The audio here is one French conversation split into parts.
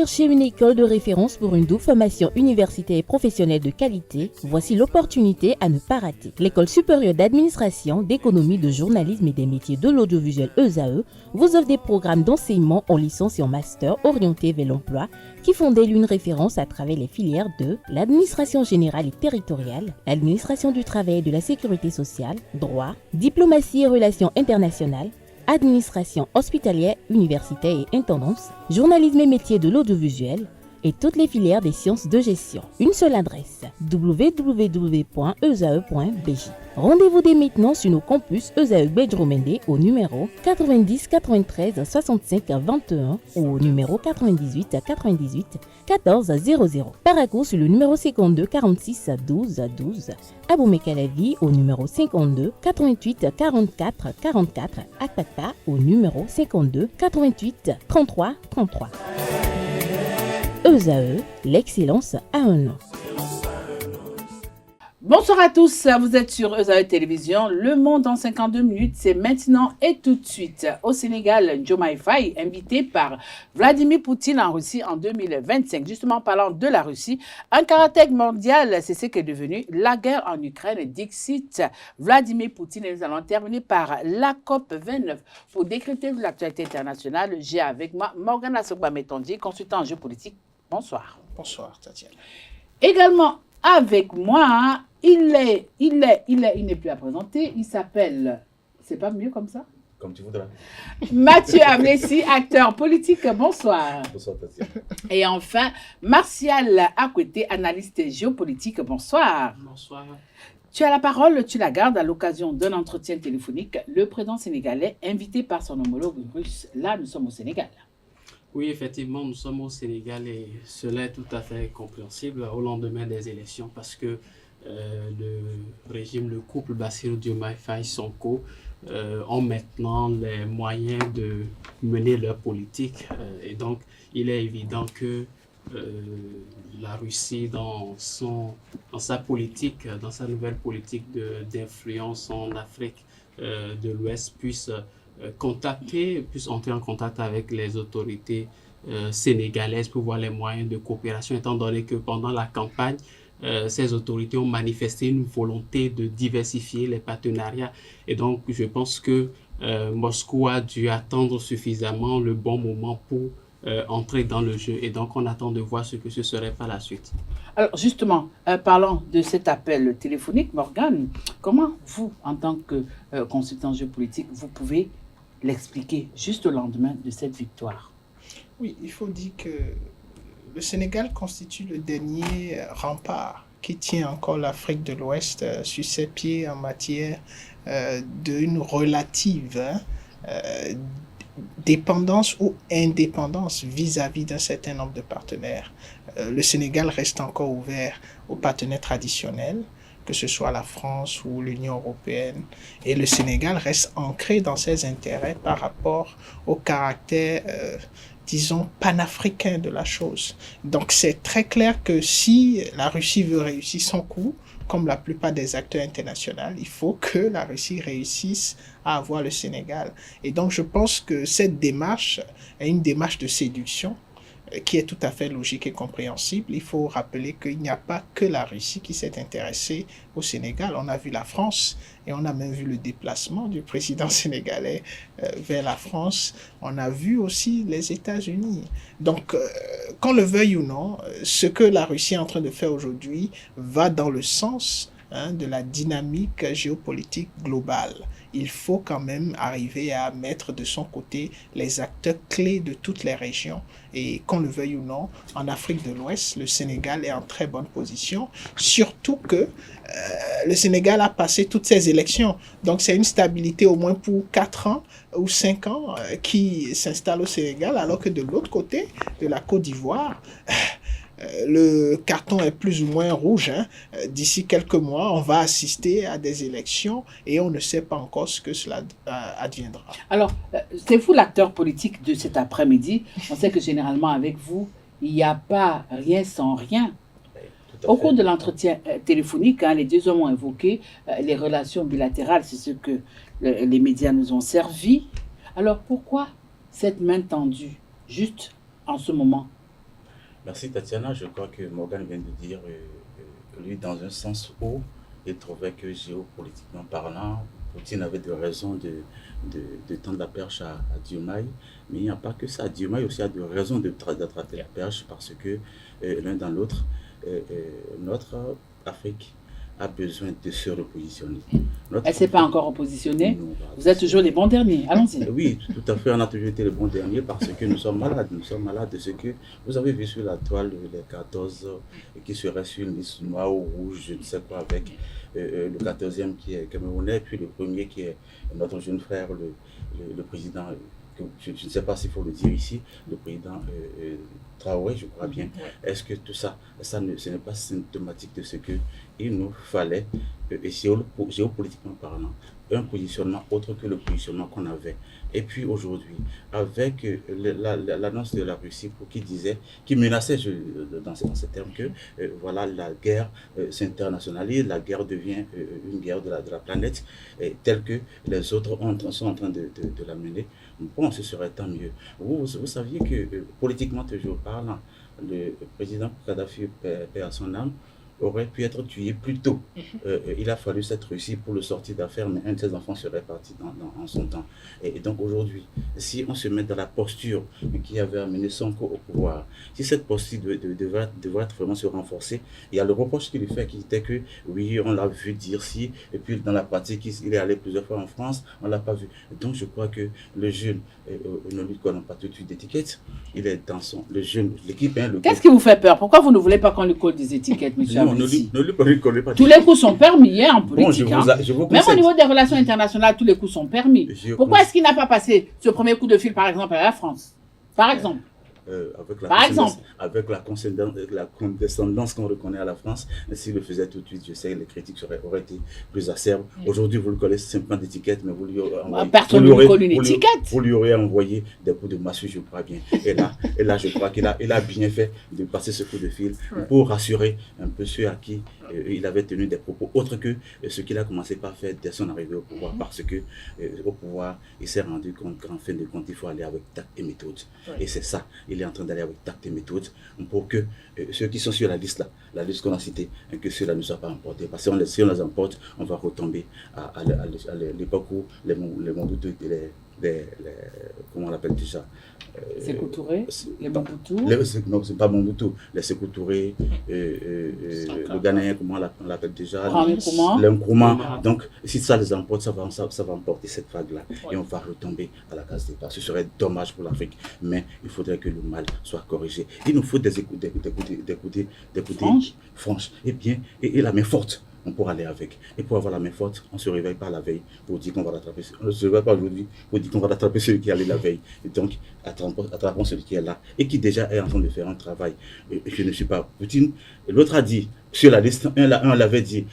cherchez une école de référence pour une double formation universitaire et professionnelle de qualité? Voici l'opportunité à ne pas rater. L'École supérieure d'administration, d'économie, de journalisme et des métiers de l'audiovisuel ESAE vous offre des programmes d'enseignement en licence et en master orientés vers l'emploi qui font d'elle une référence à travers les filières de l'administration générale et territoriale, l'administration du travail et de la sécurité sociale, droit, diplomatie et relations internationales, administration hospitalière, universitaire et intendance, journalisme et métiers de l'audiovisuel et toutes les filières des sciences de gestion. Une seule adresse, www.esae.bj. Rendez-vous dès maintenant sur nos campus ESAE Bedjromende au numéro 90 93 65 21 ou au numéro 98 98 14 00. Paracourt sur le numéro 52 46 12 12. Aboumé-Calavi au numéro 52 88 44 44. Akpakpa au numéro 52 88 33 33. ESAE, l'excellence a un nom. Bonsoir à tous, vous êtes sur ESAE Télévision. Le monde en 52 minutes, c'est maintenant et tout de suite. Au Sénégal, Diomaye Faye, invité par Vladimir Poutine en Russie en 2025. Justement, parlant de la Russie, un caractère mondial, c'est ce qu'est devenu la guerre en Ukraine. Dixit Vladimir Poutine. Et nous allons terminer par la COP 29. Pour décrypter l'actualité internationale, j'ai avec moi Morgana Sogba-Metondier, consultant en géopolitique. Bonsoir. Bonsoir, Tatiana. Également avec moi, il n'est plus à présenter. Il s'appelle, c'est pas mieux comme ça? Comme tu voudras. Mathieu Amnessi, acteur politique. Bonsoir. Bonsoir, Tatiana. Et enfin, Martial Akwete, analyste géopolitique. Bonsoir. Bonsoir. Tu as la parole, tu la gardes à l'occasion d'un entretien téléphonique. Le président sénégalais, invité par son homologue russe. Là, nous sommes au Sénégal. Oui, effectivement, nous sommes au Sénégal et cela est tout à fait compréhensible au lendemain des élections parce que le régime, le couple Bassirou Diomaye Faye Sonko ont maintenant les moyens de mener leur politique et donc il est évident que la Russie dans sa politique, dans sa nouvelle politique d'influence en Afrique de l'Ouest puisse entrer en contact avec les autorités sénégalaises pour voir les moyens de coopération, étant donné que pendant la campagne, ces autorités ont manifesté une volonté de diversifier les partenariats. Et donc, je pense que Moscou a dû attendre suffisamment le bon moment pour entrer dans le jeu. Et donc, on attend de voir ce que ce serait par la suite. Alors, justement, parlant de cet appel téléphonique, Morgane, comment vous, en tant que consultant géopolitique, vous pouvez l'expliquer juste au lendemain de cette victoire? Oui, il faut dire que le Sénégal constitue le dernier rempart qui tient encore l'Afrique de l'Ouest sur ses pieds en matière d'une relative dépendance ou indépendance vis-à-vis d'un certain nombre de partenaires. Le Sénégal reste encore ouvert aux partenaires traditionnels, que ce soit la France ou l'Union européenne. Et le Sénégal reste ancré dans ses intérêts par rapport au caractère, disons, panafricain de la chose. Donc c'est très clair que si la Russie veut réussir son coup, comme la plupart des acteurs internationaux, il faut que la Russie réussisse à avoir le Sénégal. Et donc je pense que cette démarche est une démarche de séduction qui est tout à fait logique et compréhensible. Il faut rappeler qu'il n'y a pas que la Russie qui s'est intéressée au Sénégal. On a vu la France et on a même vu le déplacement du président sénégalais vers la France. On a vu aussi les États-Unis. Donc, qu'on le veuille ou non, ce que la Russie est en train de faire aujourd'hui va dans le sens de la dynamique géopolitique globale. Il faut quand même arriver à mettre de son côté les acteurs clés de toutes les régions. Et qu'on le veuille ou non, en Afrique de l'Ouest, le Sénégal est en très bonne position, surtout que le Sénégal a passé toutes ses élections. Donc c'est une stabilité au moins pour 4 ans ou 5 ans qui s'installe au Sénégal, alors que de l'autre côté de la Côte d'Ivoire, le carton est plus ou moins rouge. D'ici quelques mois, on va assister à des élections et on ne sait pas encore ce que cela adviendra. Alors, c'est vous l'acteur politique de cet après-midi. On sait que généralement avec vous, il n'y a pas rien sans rien. Au cours de l'entretien téléphonique, les deux hommes ont évoqué les relations bilatérales. C'est ce que les médias nous ont servi. Alors, pourquoi cette main tendue juste en ce moment Merci Tatiana. Je crois que Morgan vient de dire, lui, dans un sens où il trouvait que géopolitiquement parlant, Poutine avait des raisons de tendre la perche à Diomaye. Mais il n'y a pas que ça. Diomaye aussi a des raisons d'attraper la perche parce que l'un dans l'autre, notre Afrique a besoin de se repositionner. Elle ne s'est pas encore repositionnée. Non, Vous êtes toujours les bons derniers. Allons-y. Oui, tout à fait. On a toujours été les bons derniers parce que nous sommes malades. Nous sommes malades de ce que vous avez vu sur la toile, les 14 qui seraient sur une liste noire ou rouge, je ne sais quoi, avec le 14e qui est camerounais, puis le premier qui est notre jeune frère, le président, je ne sais pas s'il faut le dire ici, le président Traoré, je crois bien. Est-ce que tout ça, ce n'est pas symptomatique de ce qu'il nous fallait, géopolitiquement parlant, un positionnement autre que le positionnement qu'on avait. Et puis aujourd'hui, avec l'annonce de la Russie qui menaçait dans ces termes que voilà, la guerre s'internationalise, la guerre devient une guerre de la planète, telle que les autres sont en train de la mener. Bon, ce serait tant mieux. Vous saviez que politiquement toujours parlant, le président Kadhafi, paix à son âme, aurait pu être tué plus tôt. Il a fallu cette Russie pour le sortir d'affaires, mais un de ses enfants serait parti en son temps. Et donc aujourd'hui, si on se met dans la posture qui avait amené Sonko au pouvoir, si cette posture devrait vraiment se renforcer, il y a le reproche qu'il lui fait qui était que oui, on l'a vu dire si, et puis dans la pratique, il est allé plusieurs fois en France, on ne l'a pas vu. Donc je crois que le jeune, ne lui connaît pas tout de suite d'étiquette, il est dans le jeune, l'équipe. Qu'est-ce qui vous fait peur? Pourquoi vous ne voulez pas qu'on lui colle des étiquettes, monsieur? Non, ne lui collez pas. Tous les coups sont permis en politique. Bon, même au niveau des relations internationales, tous les coups sont permis. Pourquoi est-ce qu'il n'a pas passé ce premier coup de fil, par exemple, à la France? Par exemple. Avec la condescendance qu'on reconnaît à la France, s'il le faisait tout de suite, je sais que les critiques auraient été plus acerbes. Aujourd'hui, vous le connaissez simplement d'étiquette, mais vous lui aurez envoyé des coups de massue, je crois bien. Et là, je crois qu'il a bien fait de passer ce coup de fil pour rassurer un peu ceux à qui il avait tenu des propos autres que ce qu'il a commencé par faire dès son arrivée au pouvoir, parce que au pouvoir, il s'est rendu compte qu'en fin de compte, il faut aller avec tact et méthode. Et c'est ça. Il est en train d'aller avec tact et méthode pour que ceux qui sont sur la liste qu'on a citée, que ceux-là ne soient pas emportés. Parce que si on les emporte, on va retomber à l'époque où les Mobutu, comment on l'appelle déjà, Sékou Touré, les Mobutu. Non, c'est pas Mobutu, les Sékou Touré, le Ghanéen, comment on l'appelle déjà, le Nkrumah. Donc, si ça les emporte, ça va emporter cette vague-là. Et on va retomber à la case départ. Ce serait dommage pour l'Afrique, mais il faudrait que le mal soit corrigé. Il nous faut des écoutes franches, et la main forte. On pourra aller avec. Et pour avoir la main forte, on ne se réveille pas la veille pour dire qu'on va rattraper. On ne se réveille pas aujourd'hui pour dire qu'on va rattraper celui qui est allé la veille. Et donc, attrapons celui qui est là et qui déjà est en train de faire un travail. Je ne suis pas Poutine. L'autre a dit, sur la liste, un l'avait dit,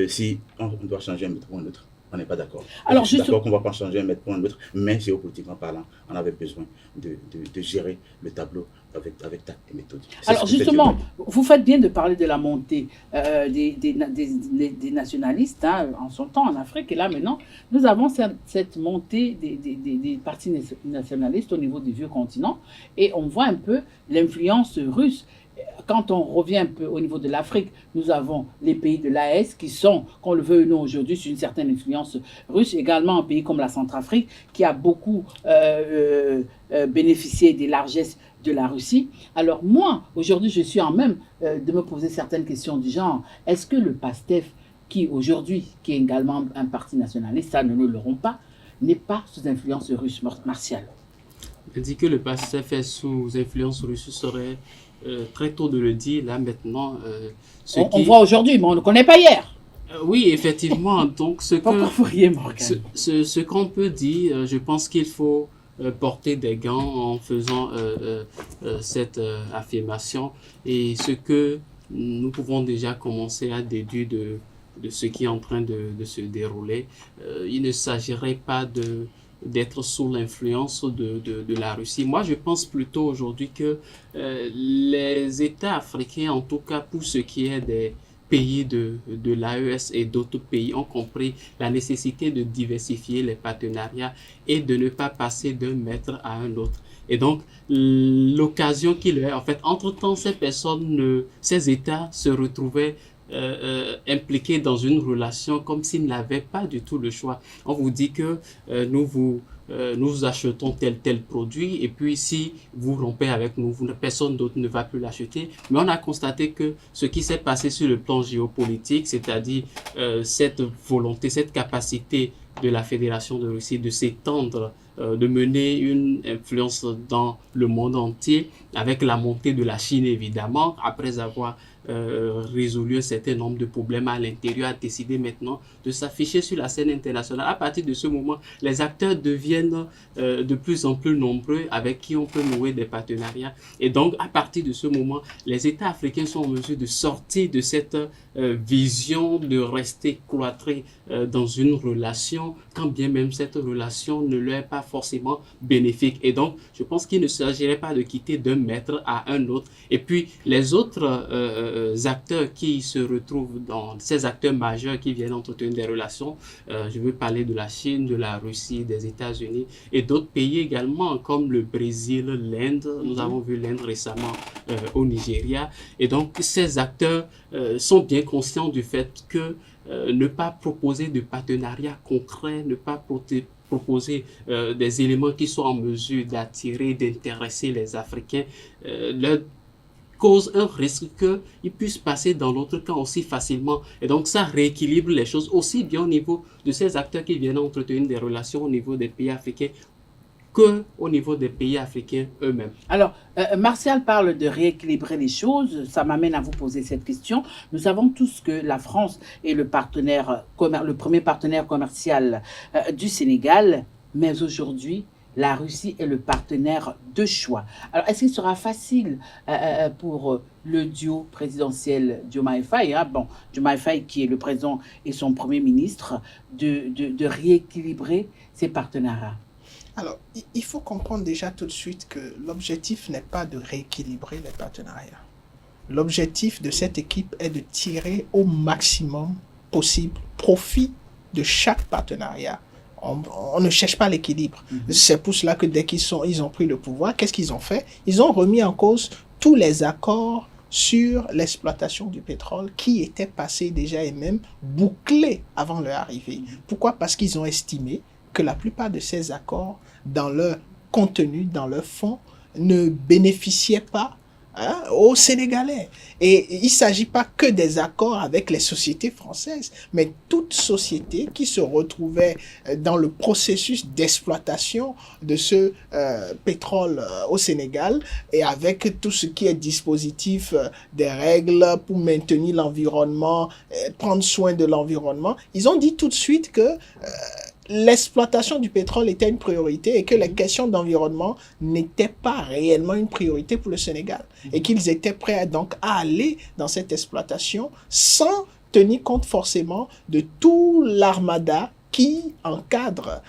si on doit changer un métro ou un autre. On n'est pas d'accord. Alors, je suis d'accord qu'on ne va pas changer un mètre pour un autre, mais géopolitiquement parlant, on avait besoin de gérer le tableau avec tact et méthode. Alors justement, vous faites bien de parler de la montée des nationalistes en son temps en Afrique. Et là maintenant, nous avons cette montée des partis nationalistes au niveau du vieux continent. Et on voit un peu l'influence russe. Quand on revient un peu au niveau de l'Afrique, nous avons les pays de l'AES qui sont, qu'on le veuille ou non aujourd'hui, sur une certaine influence russe. Également un pays comme la Centrafrique qui a beaucoup bénéficié des largesses de la Russie. Alors moi, aujourd'hui, je suis en même de me poser certaines questions du genre, est-ce que le PASTEF, qui aujourd'hui, qui est également un parti nationaliste, ça ne nous l'auront pas, n'est pas sous influence russe martiale? Je dis que le PASTEF est sous influence russe serait très tôt de le dire, là maintenant. On voit aujourd'hui, mais on ne connaît pas hier. Oui, effectivement. Donc, ce qu'on peut dire, je pense qu'il faut porter des gants en faisant cette affirmation. Et ce que nous pouvons déjà commencer à déduire de ce qui est en train de se dérouler, il ne s'agirait pas d'être sous l'influence de la Russie. Moi, je pense plutôt aujourd'hui que les États africains, en tout cas pour ce qui est des pays de l'AES et d'autres pays, ont compris la nécessité de diversifier les partenariats et de ne pas passer d'un maître à un autre. Et donc, l'occasion qu'il y a, en fait, entre-temps, ces États se retrouvaient impliqués dans une relation comme s'ils n'avaient pas du tout le choix. On vous dit que nous achetons tel produit et puis si vous rompez avec nous, personne d'autre ne va plus l'acheter. Mais on a constaté que ce qui s'est passé sur le plan géopolitique, c'est-à-dire cette volonté, cette capacité de la Fédération de Russie de s'étendre, de mener une influence dans le monde entier, avec la montée de la Chine évidemment, après avoir résolu un certain nombre de problèmes à l'intérieur, a décidé maintenant de s'afficher sur la scène internationale. À partir de ce moment, les acteurs deviennent de plus en plus nombreux avec qui on peut nouer des partenariats. Et donc, à partir de ce moment, les États africains sont en mesure de sortir de cette vision de rester cloîtrés dans une relation, quand bien même cette relation ne leur est pas forcément bénéfique. Et donc, je pense qu'il ne s'agirait pas de quitter d'un maître à un autre. Et puis, les autres acteurs qui se retrouvent dans ces acteurs majeurs qui viennent entretenir des relations, je veux parler de la Chine, de la Russie, des États-Unis et d'autres pays également comme le Brésil, l'Inde. Nous avons vu l'Inde récemment au Nigeria. Et donc, ces acteurs sont bien conscients du fait que ne pas proposer de partenariat concret, ne pas proposer des éléments qui soient en mesure d'attirer, d'intéresser les Africains, leur cause un risque qu'ils puissent passer dans l'autre camp aussi facilement. Et donc, ça rééquilibre les choses aussi bien au niveau de ces acteurs qui viennent entretenir des relations au niveau des pays africains qu'au niveau des pays africains eux-mêmes. Alors, Martial parle de rééquilibrer les choses. Ça m'amène à vous poser cette question. Nous savons tous que la France est le premier partenaire commercial du Sénégal, mais aujourd'hui, la Russie est le partenaire de choix. Alors, est-ce qu'il sera facile pour le duo présidentiel Diomaye Faye, Diomaye Faye qui est le président et son premier ministre, de rééquilibrer ces partenariats? Alors, il faut comprendre déjà tout de suite que l'objectif n'est pas de rééquilibrer les partenariats. L'objectif de cette équipe est de tirer au maximum possible profit de chaque partenariat. On ne cherche pas l'équilibre. C'est pour cela que dès ils ont pris le pouvoir, qu'est-ce qu'ils ont fait? Ils ont remis en cause tous les accords sur l'exploitation du pétrole qui étaient passés déjà et même bouclés avant leur arrivée. Pourquoi? Parce qu'ils ont estimé que la plupart de ces accords, dans leur contenu, dans leur fond, ne bénéficiaient pas aux Sénégalais. Et il ne s'agit pas que des accords avec les sociétés françaises, mais toute société qui se retrouvait dans le processus d'exploitation de ce pétrole au Sénégal, et avec tout ce qui est dispositif des règles pour maintenir l'environnement, prendre soin de l'environnement, ils ont dit tout de suite que l'exploitation du pétrole était une priorité et que les questions d'environnement n'étaient pas réellement une priorité pour le Sénégal. Et qu'ils étaient prêts donc à aller dans cette exploitation sans tenir compte forcément de tout l'armada qui encadre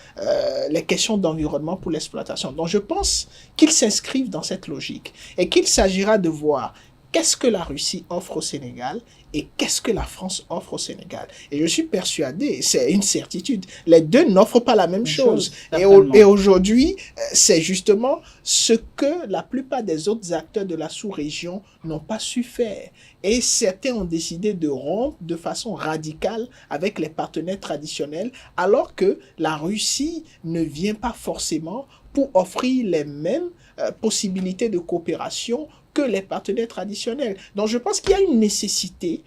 les questions d'environnement pour l'exploitation. Donc je pense qu'ils s'inscrivent dans cette logique et qu'il s'agira de voir qu'est-ce que la Russie offre au Sénégal et qu'est-ce que la France offre au Sénégal. Et je suis persuadé, c'est une certitude, les deux n'offrent pas la même chose. Et aujourd'hui, c'est justement ce que la plupart des autres acteurs de la sous-région n'ont pas su faire. Et certains ont décidé de rompre de façon radicale avec les partenaires traditionnels, alors que la Russie ne vient pas forcément pour offrir les mêmes possibilités de coopération que les partenaires traditionnels. Donc je pense qu'il y a une nécessité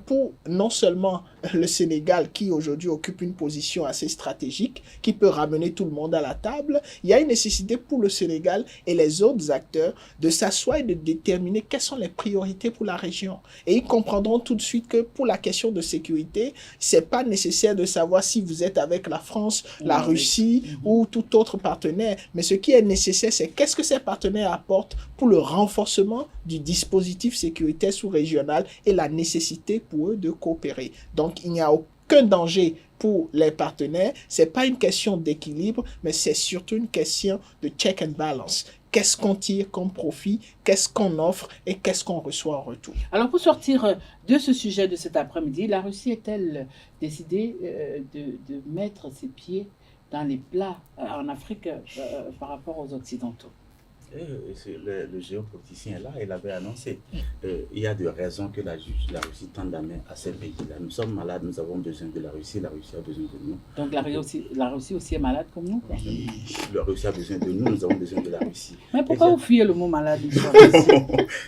pour non seulement le Sénégal qui aujourd'hui occupe une position assez stratégique, qui peut ramener tout le monde à la table, il y a une nécessité pour le Sénégal et les autres acteurs de s'asseoir et de déterminer quelles sont les priorités pour la région. Et ils comprendront tout de suite que pour la question de sécurité, c'est pas nécessaire de savoir si vous êtes avec la France, la Russie ou tout autre partenaire, mais ce qui est nécessaire, c'est qu'est-ce que ces partenaires apportent pour le renforcement du dispositif sécuritaire sous-régional et la nécessité pour eux de coopérer. Donc, il n'y a aucun danger pour les partenaires. Ce n'est pas une question d'équilibre, mais c'est surtout une question de check and balance. Qu'est-ce qu'on tire comme profit, qu'est-ce qu'on offre et qu'est-ce qu'on reçoit en retour. Alors, pour sortir de ce sujet de cet après-midi, la Russie est-elle décidée de mettre ses pieds dans les plats en Afrique par rapport aux Occidentaux? Le géopoliticien là, il avait annoncé. Il y a de raisons que la Russie tende la main à ces pays-là. Nous sommes malades, nous avons besoin de la Russie a besoin de nous. Donc la Russie aussi est malade comme nous, quoi. La Russie a besoin de nous, nous avons besoin de la Russie. Mais pourquoi vous fuyez le mot malade?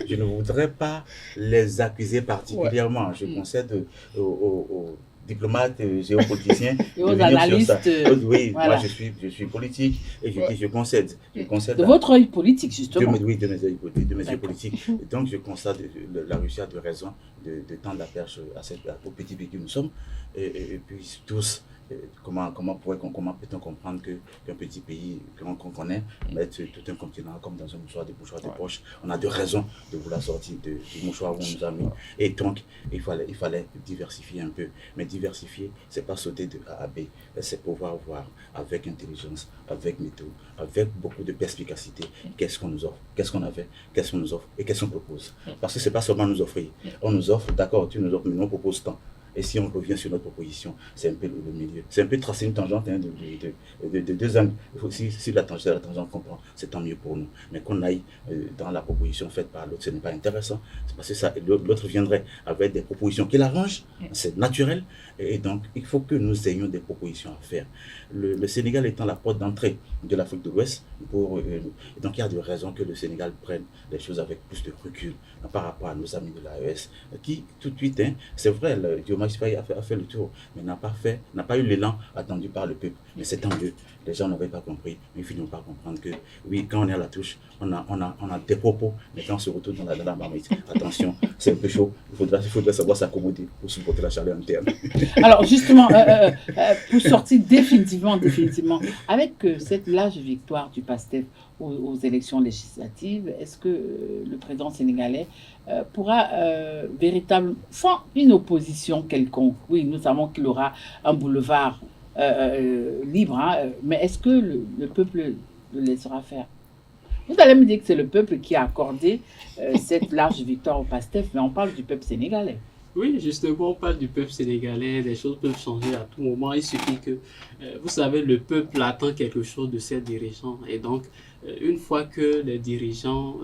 Je ne voudrais pas les accuser particulièrement. Je concède aux diplomates, géopoliticiens, et aux analystes. Oui, voilà. moi je suis politique et je concède. De votre œil politique, justement. De mes yeux politiques. Et donc je constate que la Russie a de raison de tendre la perche au petit pays que nous sommes. Et puis tous, comment peut-on comprendre qu'un petit pays qu'on connaît mette tout un continent comme dans un mouchoir de poche. On a de raisons de vouloir sortir du mouchoir où on nous a mis. Et donc il fallait diversifier un peu. Mais diversifier, c'est pas sauter de A à B, c'est pouvoir voir avec intelligence, avec méthode, avec beaucoup de perspicacité, qu'est-ce qu'on nous offre, qu'est-ce qu'on avait, qu'est-ce qu'on nous offre et qu'est-ce qu'on propose. Parce que c'est pas seulement nous offrir. On nous offre, d'accord, tu nous offres, mais nous on propose tant. Et si on revient sur notre proposition, c'est un peu le milieu. C'est un peu tracer une tangente de deux angles. Si la tangente comprend, c'est tant mieux pour nous. Mais qu'on aille dans la proposition faite par l'autre, ce n'est pas intéressant. C'est parce que ça, l'autre viendrait avec des propositions qui l'arrangent, c'est naturel. Et donc, il faut que nous ayons des propositions à faire. Le Sénégal étant la porte d'entrée de l'Afrique de l'Ouest, donc il y a de raisons que le Sénégal prenne les choses avec plus de recul par rapport à nos amis de l'AES, qui tout de suite, c'est vrai, le Diomaye Faye a fait le tour, mais n'a pas eu l'élan attendu par le peuple. Mais c'est tant mieux. Les gens n'avaient pas compris, mais ils finiront par comprendre que oui, quand on est à la touche, on a des propos, mais quand on se retrouve dans la marmite, attention, c'est un peu chaud, il faudrait savoir s'accommoder pour supporter la chaleur interne. Alors justement, pour sortir définitivement, avec cette large victoire du PASTEF aux élections législatives, est-ce que le président sénégalais pourra véritablement, sans une opposition quelconque, oui, nous savons qu'il aura un boulevard libre, mais est-ce que le peuple le laissera faire? Vous allez me dire que c'est le peuple qui a accordé cette large victoire au PASTEF, mais on parle du peuple sénégalais. Oui, justement, on parle du peuple sénégalais, les choses peuvent changer à tout moment. Il suffit que, vous savez, le peuple attend quelque chose de ses dirigeants. Et donc, une fois que les dirigeants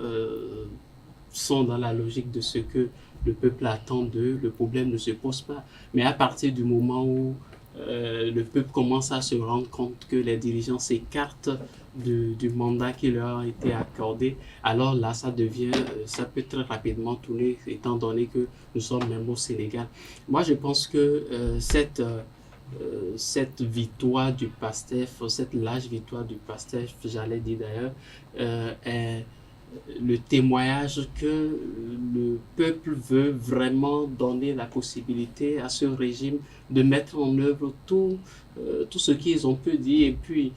sont dans la logique de ce que le peuple attend d'eux, le problème ne se pose pas. Mais à partir du moment où le peuple commence à se rendre compte que les dirigeants s'écartent du mandat qui leur a été accordé, alors là, ça peut très rapidement tourner, étant donné que nous sommes même au Sénégal. Moi, je pense que cette victoire du PASTEF, cette large victoire du PASTEF, j'allais dire d'ailleurs, est le témoignage que le peuple veut vraiment donner la possibilité à ce régime de mettre en œuvre tout ce qu'ils ont pu dire. Et puis,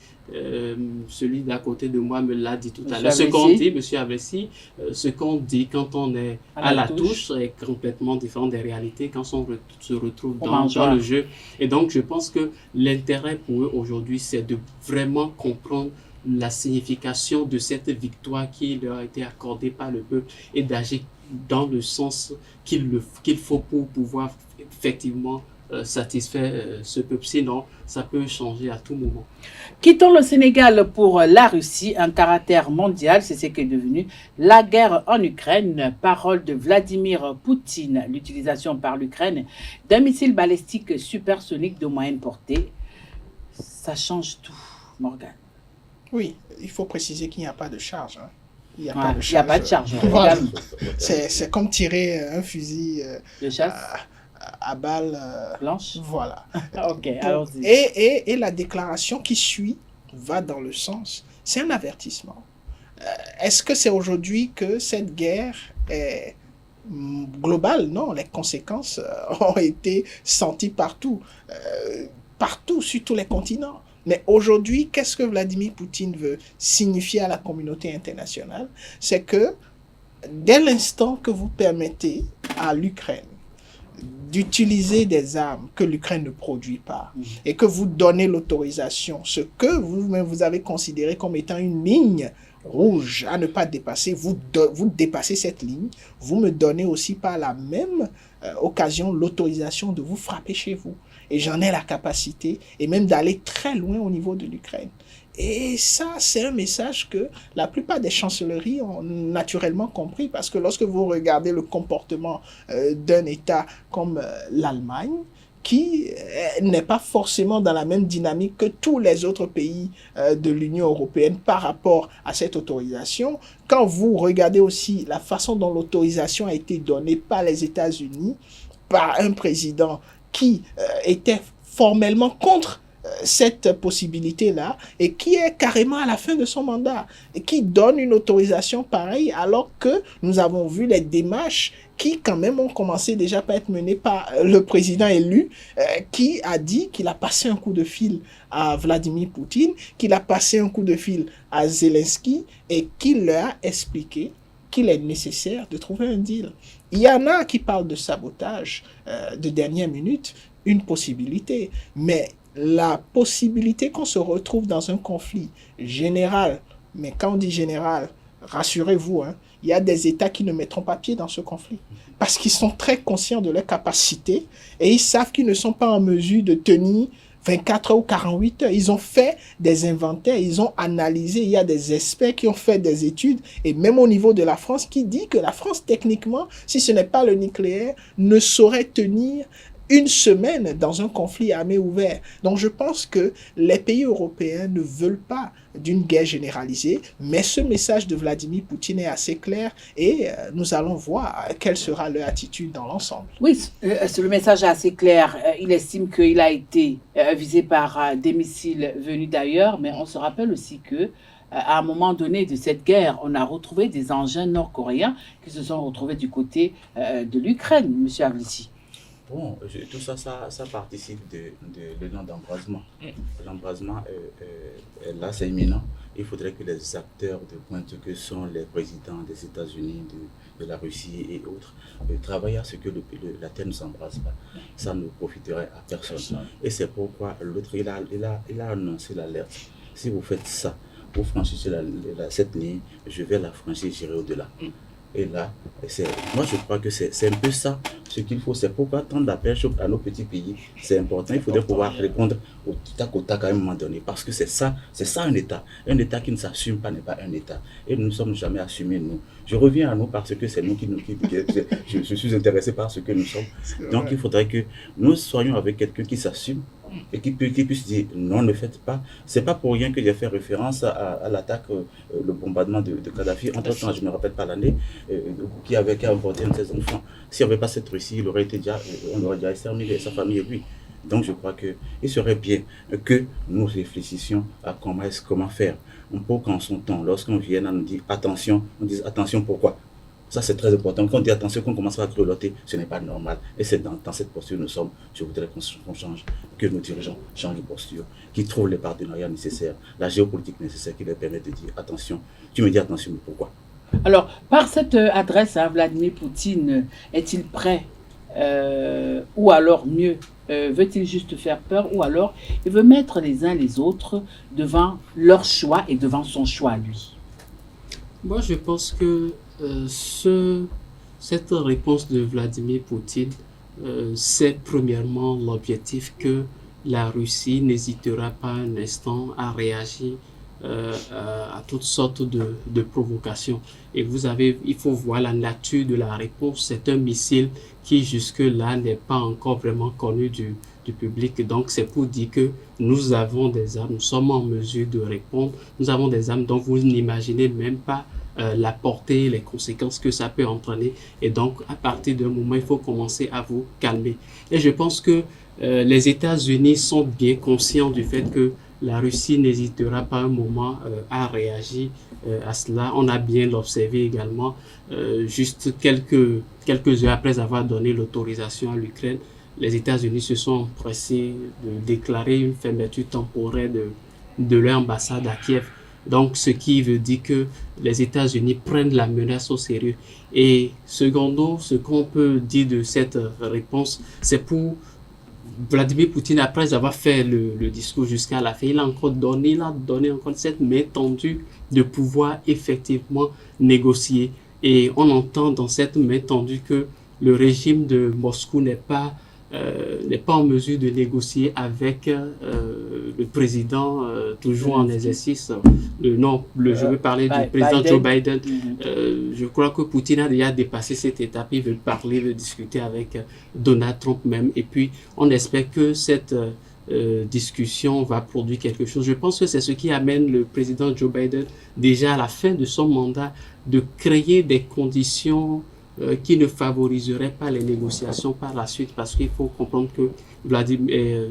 celui d'à côté de moi me l'a dit tout à l'heure. Ce qu'on dit, M. Avessi, ce qu'on dit quand on est à la touche est complètement différent des réalités quand on se retrouve dans le jeu. Et donc, je pense que l'intérêt pour eux aujourd'hui, c'est de vraiment comprendre la signification de cette victoire qui leur a été accordée par le peuple et d'agir dans le sens qu'il faut pour pouvoir effectivement satisfaire ce peuple. Sinon, ça peut changer à tout moment. Quittons le Sénégal pour la Russie, un caractère mondial, c'est ce qui est devenu la guerre en Ukraine. Parole de Vladimir Poutine, l'utilisation par l'Ukraine d'un missile balistique supersonique de moyenne portée. Ça change tout, Morgane. Oui, il faut préciser qu'il n'y a pas de charge. Il n'y a pas de charge. Voilà. C'est comme tirer un fusil de chasse à balles blanches. Voilà. Ok, allons-y. Et la déclaration qui suit va dans le sens. C'est un avertissement. Est-ce que c'est aujourd'hui que cette guerre est globale? Non, les conséquences ont été senties partout. Partout, sur tous les continents. Mais aujourd'hui, qu'est-ce que Vladimir Poutine veut signifier à la communauté internationale? C'est que dès l'instant que vous permettez à l'Ukraine d'utiliser des armes que l'Ukraine ne produit pas et que vous donnez l'autorisation, ce que vous avez considéré comme étant une ligne rouge à ne pas dépasser, vous dépassez cette ligne, vous me donnez aussi par la même occasion l'autorisation de vous frapper chez vous. Et j'en ai la capacité, et même d'aller très loin au niveau de l'Ukraine. Et ça, c'est un message que la plupart des chancelleries ont naturellement compris, parce que lorsque vous regardez le comportement d'un État comme l'Allemagne, qui n'est pas forcément dans la même dynamique que tous les autres pays de l'Union européenne par rapport à cette autorisation. Quand vous regardez aussi la façon dont l'autorisation a été donnée par les États-Unis, par un président qui était formellement contre cette possibilité-là et qui est carrément à la fin de son mandat et qui donne une autorisation pareille, alors que nous avons vu les démarches qui quand même ont commencé déjà par être menées par le président élu qui a dit qu'il a passé un coup de fil à Vladimir Poutine, qu'il a passé un coup de fil à Zelensky et qu'il leur a expliqué qu'il est nécessaire de trouver un deal. Il y en a qui parlent de sabotage de dernière minute, une possibilité, mais la possibilité qu'on se retrouve dans un conflit général, mais quand on dit général, rassurez-vous, il y a des États qui ne mettront pas pied dans ce conflit parce qu'ils sont très conscients de leur capacité et ils savent qu'ils ne sont pas en mesure de tenir 24 heures ou 48 heures. Ils ont fait des inventaires, ils ont analysé, il y a des experts qui ont fait des études, et même au niveau de la France, qui dit que la France, techniquement, si ce n'est pas le nucléaire, ne saurait tenir une semaine dans un conflit armé ouvert. Donc je pense que les pays européens ne veulent pas d'une guerre généralisée, mais ce message de Vladimir Poutine est assez clair et nous allons voir quelle sera leur attitude dans l'ensemble. Oui, le message est assez clair. Il estime qu'il a été visé par des missiles venus d'ailleurs, mais on se rappelle aussi que à un moment donné de cette guerre, on a retrouvé des engins nord-coréens qui se sont retrouvés du côté de l'Ukraine, M. Avlici. Bon, tout ça, ça participe de l'élan d'embrasement. L'embrasement est là, c'est imminent. Il faudrait que les acteurs de pointe que sont les présidents des États-Unis, de la Russie et autres, travaillent à ce que la Terre ne s'embrase pas. Ça ne profiterait à personne. Et c'est pourquoi l'autre, il a annoncé l'alerte. Si vous faites ça, vous franchissez cette ligne, je vais la franchir, j'irai au-delà. Et là, moi je crois que c'est un peu ça ce qu'il faut. C'est pourquoi tant d'appels à nos petits pays, c'est important. Il faudrait pouvoir répondre au tac à un moment donné. Parce que c'est ça un État. Un État qui ne s'assume pas n'est pas un État. Et nous ne sommes jamais assumés, nous. Je reviens à nous parce que c'est nous je suis intéressé par ce que nous sommes. Donc il faudrait que nous soyons avec quelqu'un qui s'assume et qui puisse dire non, ne faites pas. C'est pas pour rien que j'ai fait référence à l'attaque, le bombardement de Kadhafi. Entre-temps, je ne me rappelle pas l'année, qui avait emporté un de ses enfants. S'il n'y avait pas cette Russie, on aurait déjà exterminé sa famille et lui. Donc je crois qu'il serait bien que nous réfléchissions à comment faire. Pour qu'en son temps, lorsqu'on vienne à nous dire attention, on dise attention pourquoi. Ça, c'est très important. Quand on dit attention, qu'on commence à grelotter, ce n'est pas normal. Et c'est dans cette posture que nous sommes. Je voudrais qu'on change, que nos dirigeants changent de posture, qu'ils trouvent les partenariats nécessaires, la géopolitique nécessaire qui leur permet de dire attention. Tu me dis attention, mais pourquoi? Alors, par cette adresse à Vladimir Poutine, est-il prêt ou alors mieux, veut-il juste faire peur, ou alors il veut mettre les uns les autres devant leur choix et devant son choix à lui? Moi, je pense que cette réponse de Vladimir Poutine, c'est premièrement l'objectif que la Russie n'hésitera pas un instant à réagir à toutes sortes de provocations. Et il faut voir la nature de la réponse. C'est un missile qui jusque-là n'est pas encore vraiment connu du public. Donc c'est pour dire que nous avons des armes, nous sommes en mesure de répondre. Nous avons des armes dont vous n'imaginez même pas la portée, les conséquences que ça peut entraîner. Et donc, à partir d'un moment, il faut commencer à vous calmer. Et je pense que les États-Unis sont bien conscients du fait que la Russie n'hésitera pas un moment à réagir à cela. On a bien observé également, juste quelques heures après avoir donné l'autorisation à l'Ukraine, les États-Unis se sont empressés de déclarer une fermeture temporaire de leur ambassade à Kiev. Donc, ce qui veut dire que les États-Unis prennent la menace au sérieux. Et secondo, ce qu'on peut dire de cette réponse, c'est pour Vladimir Poutine, après avoir fait le discours jusqu'à la fin, il a donné encore cette main tendue de pouvoir effectivement négocier. Et on entend dans cette main tendue que le régime de Moscou n'est pas n'est pas en mesure de négocier avec le président toujours en exercice. Je veux parler du président Joe Biden. Je crois que Poutine a déjà dépassé cette étape. Il veut parler, veut discuter avec Donald Trump même. Et puis, on espère que cette discussion va produire quelque chose. Je pense que c'est ce qui amène le président Joe Biden déjà à la fin de son mandat de créer des conditions qui ne favoriseraient pas les négociations par la suite, parce qu'il faut comprendre que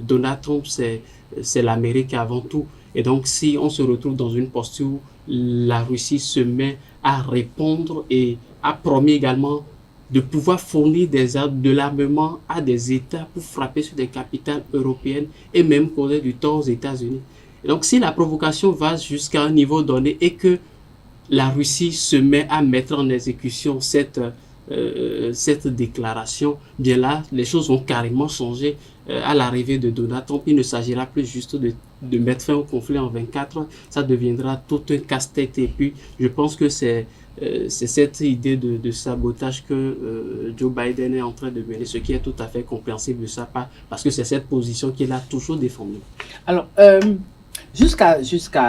Donald Trump, c'est l'Amérique avant tout. Et donc, si on se retrouve dans une posture où la Russie se met à répondre et a promis également de pouvoir fournir de l'armement à des États pour frapper sur des capitales européennes et même causer du tort aux États-Unis. Et donc, si la provocation va jusqu'à un niveau donné et que la Russie se met à mettre en exécution cette déclaration, bien là, les choses ont carrément changé à l'arrivée de Donald Trump. Il ne s'agira plus juste de mettre fin au conflit en 24 heures, ça deviendra tout un casse-tête. Et puis, je pense que c'est cette idée de sabotage que Joe Biden est en train de mener, ce qui est tout à fait compréhensible de sa part, parce que c'est cette position qu'il a toujours défendue. Alors, jusqu'à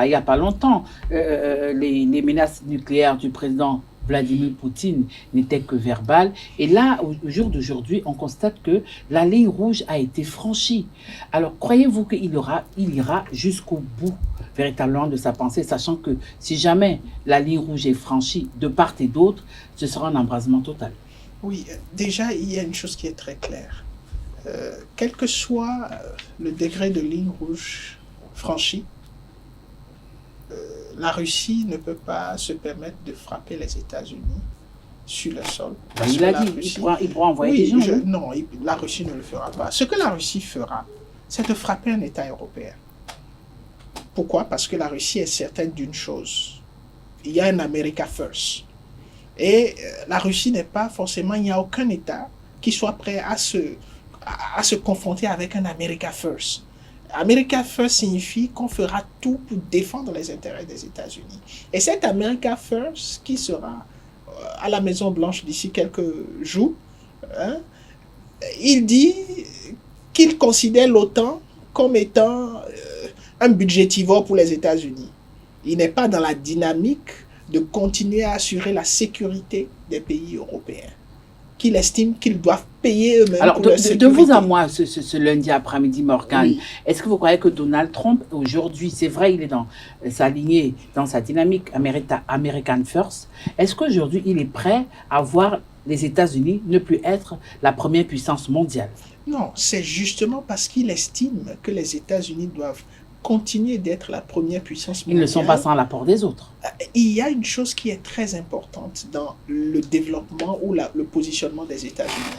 il n'y a pas longtemps, les menaces nucléaires du président Vladimir Poutine n'étaient que verbales. Et là, au jour d'aujourd'hui, on constate que la ligne rouge a été franchie. Alors, croyez-vous qu'il ira jusqu'au bout, véritablement, de sa pensée, sachant que si jamais la ligne rouge est franchie de part et d'autre, ce sera un embrasement total? Oui, déjà, il y a une chose qui est très claire. Quel que soit le degré de ligne rouge franchi, la Russie ne peut pas se permettre de frapper les États-Unis sur le sol. Il a dit qu'il pourra envoyer des gens. Non, la Russie ne le fera pas. Ce que la Russie fera, c'est de frapper un État européen. Pourquoi? Parce que la Russie est certaine d'une chose. Il y a un America First. Et la Russie n'est pas forcément, il n'y a aucun État qui soit prêt à se confronter avec un America First. America First signifie qu'on fera tout pour défendre les intérêts des États-Unis. Et cet America First qui sera à la Maison-Blanche d'ici quelques jours, il dit qu'il considère l'OTAN comme étant un budgétivore pour les États-Unis. Il n'est pas dans la dynamique de continuer à assurer la sécurité des pays européens, qu'il estime qu'ils doivent payer eux-mêmes. Alors, pour leur sécurité. de vous à moi, ce lundi après-midi, Morgane, oui. Est-ce que vous croyez que Donald Trump, aujourd'hui, c'est vrai, il est dans sa lignée, dans sa dynamique American First, est-ce qu'aujourd'hui, il est prêt à voir les États-Unis ne plus être la première puissance mondiale? Non, c'est justement parce qu'il estime que les États-Unis doivent continuer d'être la première puissance mondiale. Ils ne sont pas sans l'apport des autres. Il y a une chose qui est très importante dans le développement ou le positionnement des États-Unis.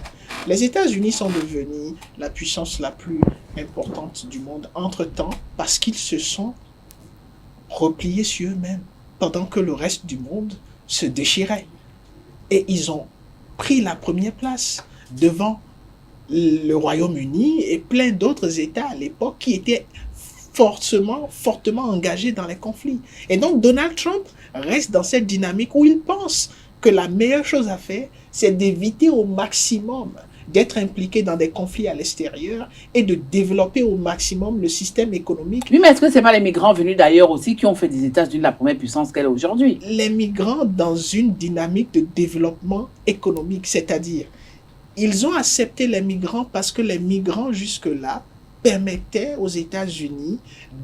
Les États-Unis sont devenus la puissance la plus importante du monde entre-temps parce qu'ils se sont repliés sur eux-mêmes pendant que le reste du monde se déchirait. Et ils ont pris la première place devant le Royaume-Uni et plein d'autres États à l'époque qui étaient fortement engagés dans les conflits. Et donc Donald Trump reste dans cette dynamique où il pense que la meilleure chose à faire, c'est d'éviter au maximum d'être impliqué dans des conflits à l'extérieur et de développer au maximum le système économique. Oui, mais est-ce que ce n'est pas les migrants venus d'ailleurs aussi qui ont fait des États-Unis la première puissance qu'elle est aujourd'hui? Les migrants dans une dynamique de développement économique, c'est-à-dire ils ont accepté les migrants parce que les migrants jusque-là permettait aux États-Unis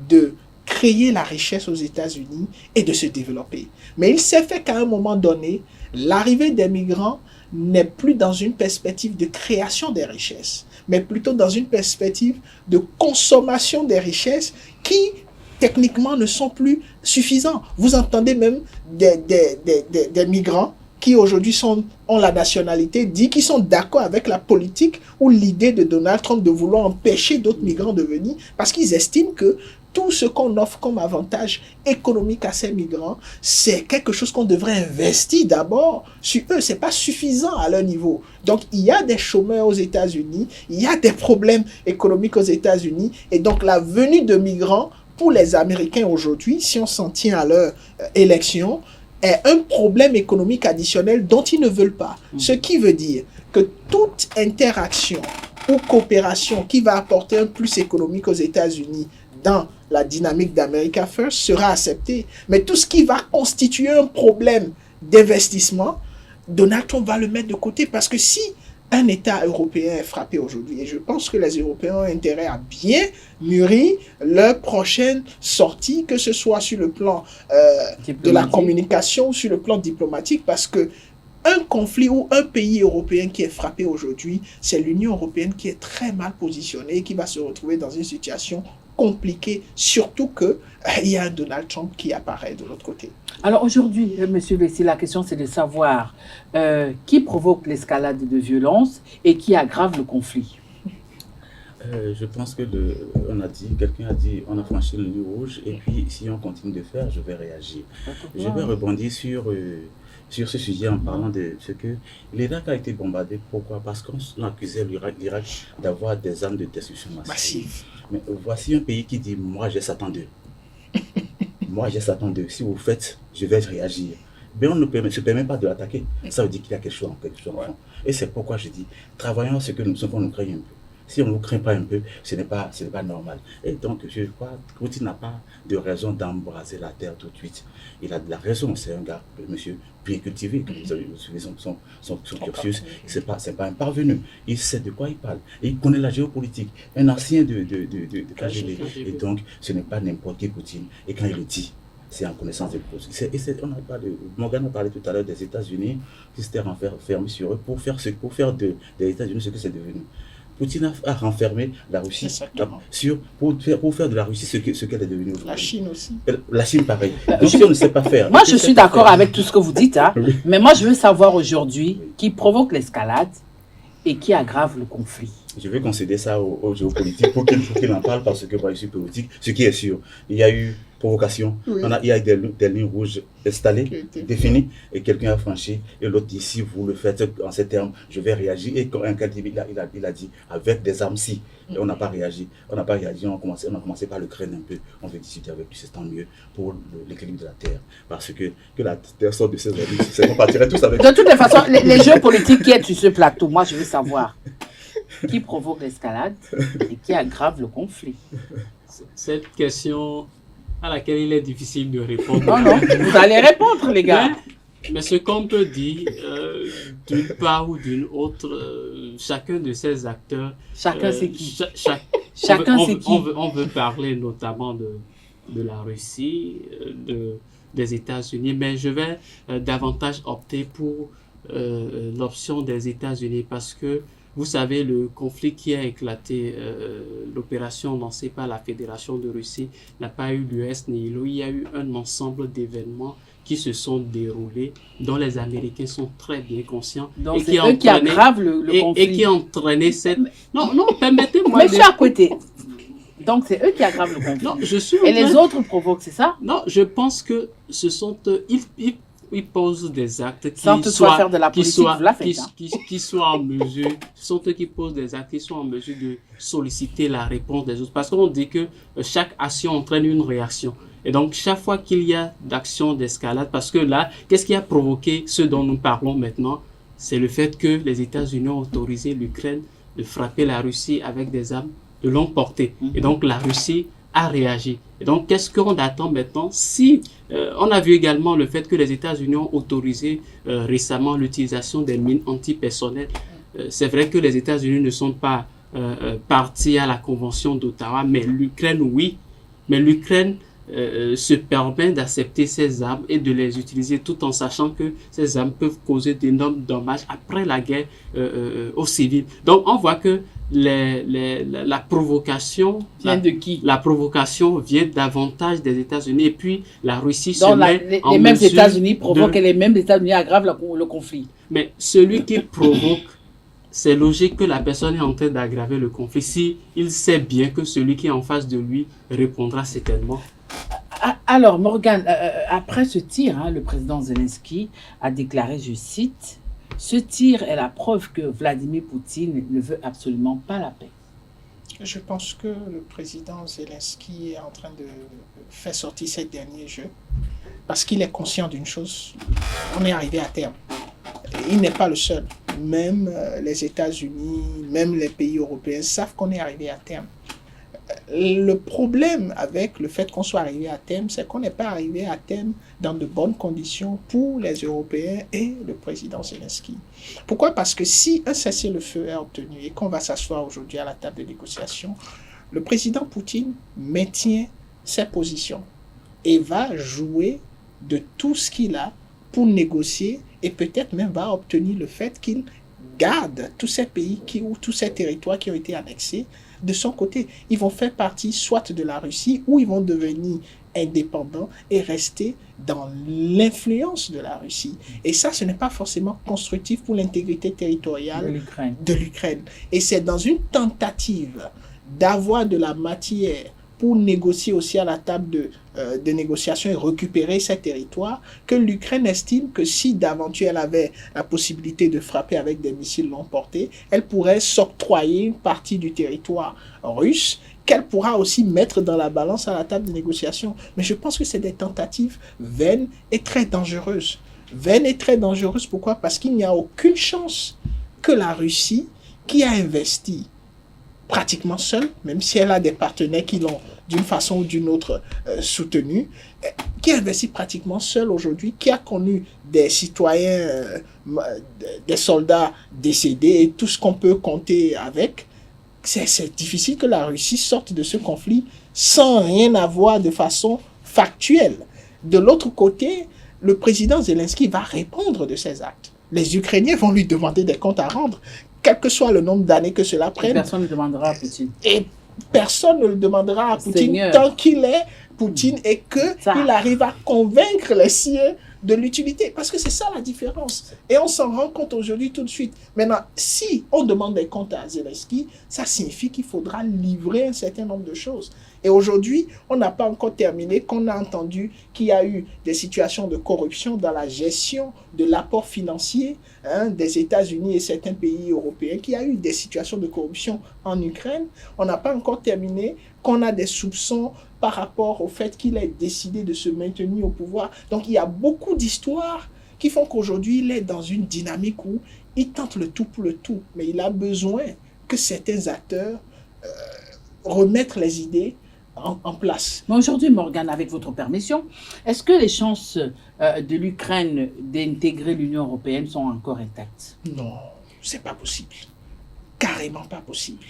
de créer la richesse aux États-Unis et de se développer. Mais il s'est fait qu'à un moment donné, l'arrivée des migrants n'est plus dans une perspective de création des richesses, mais plutôt dans une perspective de consommation des richesses qui, techniquement, ne sont plus suffisants. Vous entendez même des migrants qui aujourd'hui ont la nationalité, dit qu'ils sont d'accord avec la politique ou l'idée de Donald Trump de vouloir empêcher d'autres migrants de venir, parce qu'ils estiment que tout ce qu'on offre comme avantage économique à ces migrants, c'est quelque chose qu'on devrait investir d'abord sur eux. Ce n'est pas suffisant à leur niveau. Donc, il y a des chômeurs aux États-Unis, il y a des problèmes économiques aux États-Unis, et donc la venue de migrants, pour les Américains aujourd'hui, si on s'en tient à leur élection, est un problème économique additionnel dont ils ne veulent pas. Ce qui veut dire que toute interaction ou coopération qui va apporter un plus économique aux États-Unis dans la dynamique d'America First sera accepté. Mais tout ce qui va constituer un problème d'investissement, Donald Trump va le mettre de côté parce que si un État européen est frappé aujourd'hui, et je pense que les Européens ont intérêt à bien mûrir leur prochaine sortie, que ce soit sur le plan de la communication ou sur le plan diplomatique, parce que un conflit ou un pays européen qui est frappé aujourd'hui, c'est l'Union européenne qui est très mal positionnée et qui va se retrouver dans une situation compliquée, surtout qu'il y a un Donald Trump qui apparaît de l'autre côté. Alors aujourd'hui, M. Vessi, la question c'est de savoir qui provoque l'escalade de violence et qui aggrave le conflit. Je pense que quelqu'un a dit, on a franchi le ligne rouge et puis si on continue de faire, je vais réagir. Je vais rebondir sur ce sujet en parlant de ce que l'Irak a été bombardé. Pourquoi? Parce qu'on accusait l'Irak d'avoir des armes de destruction massive. Mais voici un pays qui dit, moi j'ai Satan 2. Moi j'ai Satan 2. Si vous faites, je vais réagir. Mais on ne se permet pas de l'attaquer. Ça veut dire qu'il y a quelque chose en fond. Et c'est pourquoi je dis, travaillons ce que nous sommes, qu'on nous craigne un peu. Si on ne nous craint pas un peu, ce n'est pas normal. Et donc, je crois que Poutine n'a pas de raison d'embraser la terre tout de suite. Il a de la raison, c'est un gars, monsieur, bien cultivé, vous suivez son cursus, c'est pas un parvenu. Il sait de quoi il parle. Et il connaît la géopolitique, un ancien de KGB. Et donc, ce n'est pas n'importe qui Poutine. Et quand il le dit, c'est en connaissance de cause. Morgan a parlé tout à l'heure des États-Unis qui s'étaient renfermés sur eux pour faire des États-Unis ce que c'est devenu. Poutine a renfermé la Russie pour faire de la Russie ce qu'elle est devenue aujourd'hui. La Chine aussi. La Chine, pareil. Donc, si on ne sait pas faire... Moi, je suis d'accord avec tout ce que vous dites, hein, mais moi, je veux savoir aujourd'hui qui provoque l'escalade et qui aggrave le conflit. Je vais concéder ça aux géopolitiques pour qu'il en parle parce que je suis politique. Ce qui est sûr, il y a eu provocation, il y a eu des lignes rouges installées, définies, et quelqu'un a franchi, et l'autre dit, si vous le faites en ces termes, je vais réagir. Et quand un cas il a dit, avec des armes, si. Et on n'a pas réagi. On a commencé par le craindre un peu. On veut discuter avec lui, c'est tant mieux pour l'équilibre de la Terre. Parce que la Terre sort de ses orbites, c'est qu'on partirait tous avec... De toutes les façons, les jeux politiques qui sont sur ce plateau, moi je veux savoir qui provoque l'escalade et qui aggrave le conflit. Cette question à laquelle il est difficile de répondre. Non, vous allez répondre, les gars. Mais ce qu'on peut dire, d'une part ou d'une autre, chacun de ces acteurs... Chacun c'est qui Chacun c'est qui on veut parler notamment de la Russie, des États-Unis, mais je vais davantage opter pour l'option des États-Unis parce que vous savez, le conflit qui a éclaté, l'opération lancée par la Fédération de Russie n'a pas eu lieu ni lieu. Il y a eu un ensemble d'événements qui se sont déroulés, dont les Américains sont très bien conscients. Donc et qui aggravent le conflit. Et qui entraînaient cette... Non, permettez-moi... Mais je suis à côté. Donc c'est eux qui aggravent le conflit. Non, je suis et les autres provoquent, c'est ça? Non, je pense que ce sont... Ils posent des actes qui soient en mesure, ce sont eux qui posent des actes qui sont en mesure de solliciter la réponse des autres. Parce qu'on dit que chaque action entraîne une réaction. Et donc, chaque fois qu'il y a d'action d'escalade, parce que là, qu'est-ce qui a provoqué ce dont nous parlons maintenant? C'est le fait que les États-Unis ont autorisé l'Ukraine de frapper la Russie avec des armes de longue portée. Et donc, la Russie a réagi. Et donc, qu'est-ce qu'on attend maintenant? Si on a vu également le fait que les États-Unis ont autorisé récemment l'utilisation des mines antipersonnelles. C'est vrai que les États-Unis ne sont pas partis à la Convention d'Ottawa, mais l'Ukraine, oui. Mais l'Ukraine se permet d'accepter ces armes et de les utiliser tout en sachant que ces armes peuvent causer d'énormes dommages après la guerre aux civils. Donc, on voit que la provocation vient de qui? La provocation vient davantage des États-Unis et puis la Russie donc les mêmes États-Unis provoquent et les mêmes États-Unis aggravent le conflit. Mais celui qui provoque, c'est logique que la personne est en train d'aggraver le conflit si il sait bien que celui qui est en face de lui répondra certainement. Alors Morgan, après ce tir, le président Zelensky a déclaré, je cite, « Ce tir est la preuve que Vladimir Poutine ne veut absolument pas la paix. » Je pense que le président Zelensky est en train de faire sortir ses derniers jeux parce qu'il est conscient d'une chose, on est arrivé à terme. Il n'est pas le seul. même les États-Unis, même les pays européens savent qu'on est arrivé à terme. Le problème avec le fait qu'on soit arrivé à terme, c'est qu'on n'est pas arrivé à terme dans de bonnes conditions pour les Européens et le président Zelensky. Pourquoi? Parce que si un cessez-le-feu est obtenu et qu'on va s'asseoir aujourd'hui à la table de négociation, le président Poutine maintient ses positions et va jouer de tout ce qu'il a pour négocier et peut-être même va obtenir le fait qu'il garde tous ces pays ou tous ces territoires qui ont été annexés de son côté. Ils vont faire partie soit de la Russie ou ils vont devenir indépendants et rester dans l'influence de la Russie. Et ça, ce n'est pas forcément constructif pour l'intégrité territoriale de l'Ukraine. Et c'est dans une tentative d'avoir de la matière pour négocier aussi à la table de négociation et récupérer ces territoires, que l'Ukraine estime que si d'aventure elle avait la possibilité de frapper avec des missiles longue portée, elle pourrait s'octroyer une partie du territoire russe qu'elle pourra aussi mettre dans la balance à la table de négociation. Mais je pense que c'est des tentatives vaines et très dangereuses. Vaines et très dangereuses, pourquoi? Parce qu'il n'y a aucune chance que la Russie, qui a investi pratiquement seule, même si elle a des partenaires qui l'ont d'une façon ou d'une autre soutenue, qui investit pratiquement seule aujourd'hui, qui a connu des citoyens, des soldats décédés et tout ce qu'on peut compter avec, c'est difficile que la Russie sorte de ce conflit sans rien avoir de façon factuelle. De l'autre côté, le président Zelensky va répondre de ses actes. Les Ukrainiens vont lui demander des comptes à rendre, quel que soit le nombre d'années que cela prenne. Et personne ne demandera à Poutine. Et personne ne le demandera à Poutine Seigneur. tant qu'il est Poutine et qu'il arrive à convaincre les siens de l'utilité. Parce que c'est ça la différence. Et on s'en rend compte aujourd'hui tout de suite. Maintenant, si on demande des comptes à Zelensky, ça signifie qu'il faudra livrer un certain nombre de choses. Et aujourd'hui, on n'a pas encore terminé, qu'on a entendu qu'il y a eu des situations de corruption dans la gestion de l'apport financier des États-Unis et certains pays européens, qu'il y a eu des situations de corruption en Ukraine. On n'a pas encore terminé, qu'on a des soupçons par rapport au fait qu'il ait décidé de se maintenir au pouvoir. Donc, il y a beaucoup d'histoires qui font qu'aujourd'hui, il est dans une dynamique où il tente le tout pour le tout. Mais il a besoin que certains acteurs remettent les idées en place. Mais aujourd'hui, Morgane, avec votre permission, est-ce que les chances de l'Ukraine d'intégrer l'Union européenne sont encore intactes? Non, c'est pas possible. Carrément pas possible.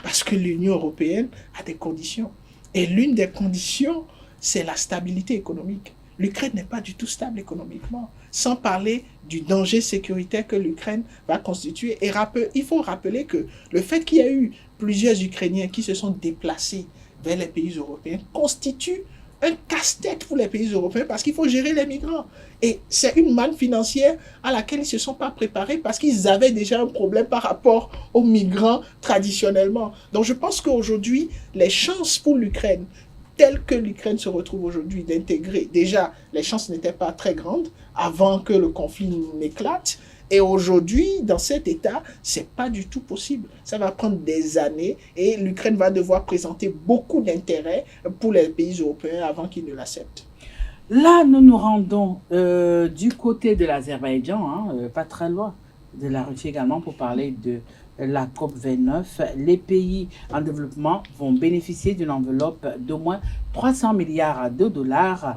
Parce que l'Union européenne a des conditions. Et l'une des conditions, c'est la stabilité économique. L'Ukraine n'est pas du tout stable économiquement. Sans parler du danger sécuritaire que l'Ukraine va constituer. Et il faut rappeler que le fait qu'il y a eu plusieurs Ukrainiens qui se sont déplacés vers les pays européens constitue un casse-tête pour les pays européens parce qu'il faut gérer les migrants. Et c'est une manne financière à laquelle ils ne se sont pas préparés parce qu'ils avaient déjà un problème par rapport aux migrants traditionnellement. Donc je pense qu'aujourd'hui, les chances pour l'Ukraine, telles que l'Ukraine se retrouve aujourd'hui d'intégrer, déjà les chances n'étaient pas très grandes avant que le conflit n'éclate. Et aujourd'hui, dans cet état, c'est pas du tout possible. Ça va prendre des années et l'Ukraine va devoir présenter beaucoup d'intérêt pour les pays européens avant qu'ils ne l'acceptent. Là, nous nous rendons du côté de l'Azerbaïdjan, pas très loin de la Russie également, pour parler de la COP29. Les pays en développement vont bénéficier d'une enveloppe d'au moins 300 milliards de dollars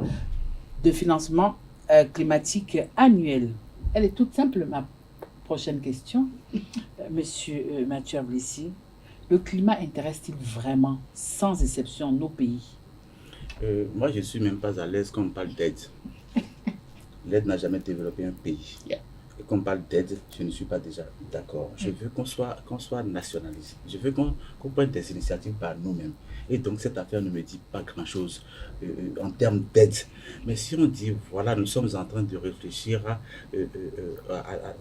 de financement climatique annuel. Elle est toute simple, ma prochaine question. Monsieur Mathieu Avlissi, le climat intéresse-t-il vraiment, sans exception, nos pays? Moi, je ne suis même pas à l'aise quand on parle d'aide. L'aide n'a jamais développé un pays. Yeah. Et quand on parle d'aide, je ne suis pas déjà d'accord. Je veux qu'on soit nationalisé. Je veux qu'on prenne des initiatives par nous-mêmes. Et donc, cette affaire ne me dit pas grand-chose en termes d'aide. Mais si on dit, voilà, nous sommes en train de réfléchir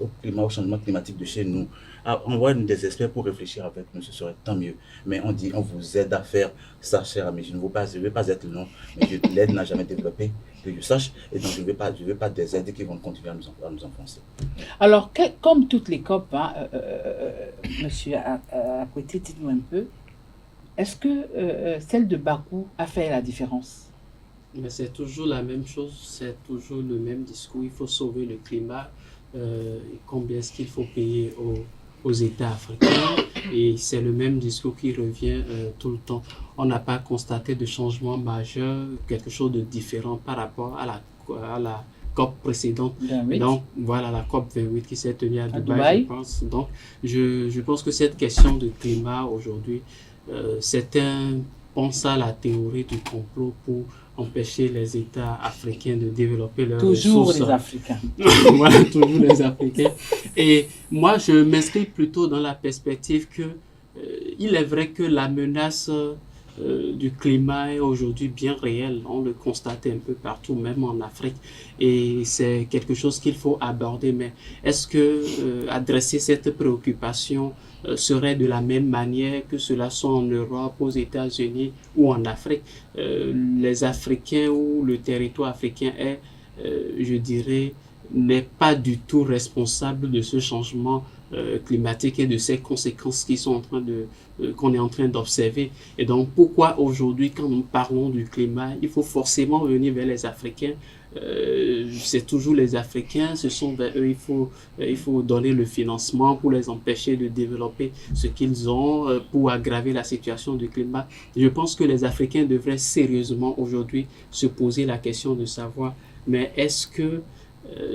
au changement climatique de chez nous, on voit des experts pour réfléchir avec nous, ce serait tant mieux. Mais on dit, on vous aide à faire ça, cher ami. Je ne veux pas être le nom, mais l'aide n'a jamais développé, que je sache. Et donc, je ne veux pas des aides qui vont continuer à nous enfoncer. Alors, comme toutes les COP, monsieur Akwete, dites-nous un peu, est-ce que celle de Bakou a fait la différence? Mais c'est toujours la même chose, c'est toujours le même discours. Il faut sauver le climat. combien est-ce qu'il faut payer aux États africains, et c'est le même discours qui revient tout le temps. On n'a pas constaté de changement majeur, quelque chose de différent par rapport à la COP précédente. 28. Donc voilà, la COP 28 qui s'est tenue à Dubaï, je pense. Donc je pense que cette question de climat aujourd'hui, certains pensent à la théorie du complot pour empêcher les États africains de développer leurs Toujours ressources. les Africains. Voilà, toujours les Africains. Et moi, je m'inscris plutôt dans la perspective que il est vrai que la menace du climat est aujourd'hui bien réelle. On le constate un peu partout, même en Afrique. Et c'est quelque chose qu'il faut aborder. Mais est-ce que adresser cette préoccupation serait de la même manière que cela soit en Europe, aux États-Unis ou en Afrique? Les Africains ou le territoire africain est, je dirais, n'est pas du tout responsable de ce changement climatique et de ces conséquences qui sont qu'on est en train d'observer. Et donc, pourquoi aujourd'hui, quand nous parlons du climat, il faut forcément venir vers les Africains? C'est toujours les Africains, ce sont vers eux, il faut donner le financement pour les empêcher de développer ce qu'ils ont, pour aggraver la situation du climat. Je pense que les Africains devraient sérieusement aujourd'hui se poser la question de savoir, mais est-ce que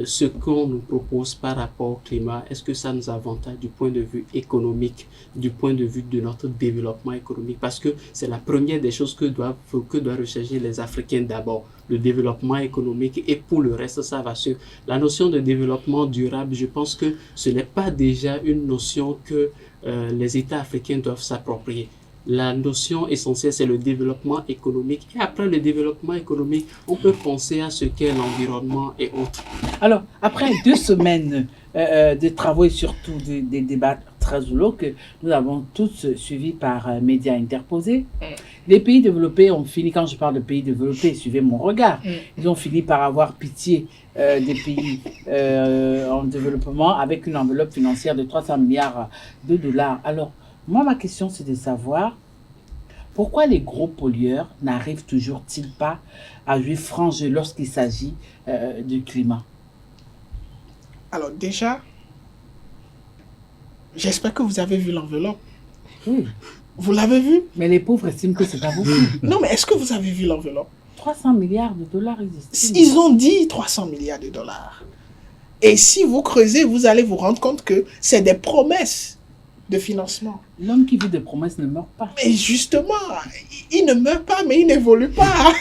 ce qu'on nous propose par rapport au climat, est-ce que ça nous avantage du point de vue économique, du point de vue de notre développement économique? Parce que c'est la première des choses que doivent rechercher les Africains d'abord, le développement économique, et pour le reste, ça va sur la notion de développement durable. Je pense que ce n'est pas déjà une notion que les États africains doivent s'approprier. La notion essentielle, c'est le développement économique. Et après le développement économique, on peut penser à ce qu'est l'environnement et autres. Alors, après 2 semaines de travaux et surtout des débats très lourds que nous avons tous suivis par médias interposés, les pays développés ont fini, quand je parle de pays développés, suivez mon regard, ils ont fini par avoir pitié des pays en développement avec une enveloppe financière de 300 milliards de dollars. Alors, moi, ma question, c'est de savoir pourquoi les gros pollueurs n'arrivent toujours-ils pas à jouer franc jeu lorsqu'il s'agit du climat? Alors déjà, j'espère que vous avez vu l'enveloppe. Oui, Vous l'avez vu? mais les pauvres estiment que c'est pas beaucoup. Non, mais est-ce que vous avez vu l'enveloppe? 300 milliards de dollars existent. Ils ont dit 300 milliards de dollars. Et si vous creusez, vous allez vous rendre compte que c'est des promesses de financement. L'homme qui vit des promesses ne meurt pas. Mais justement, il ne meurt pas, mais il n'évolue pas.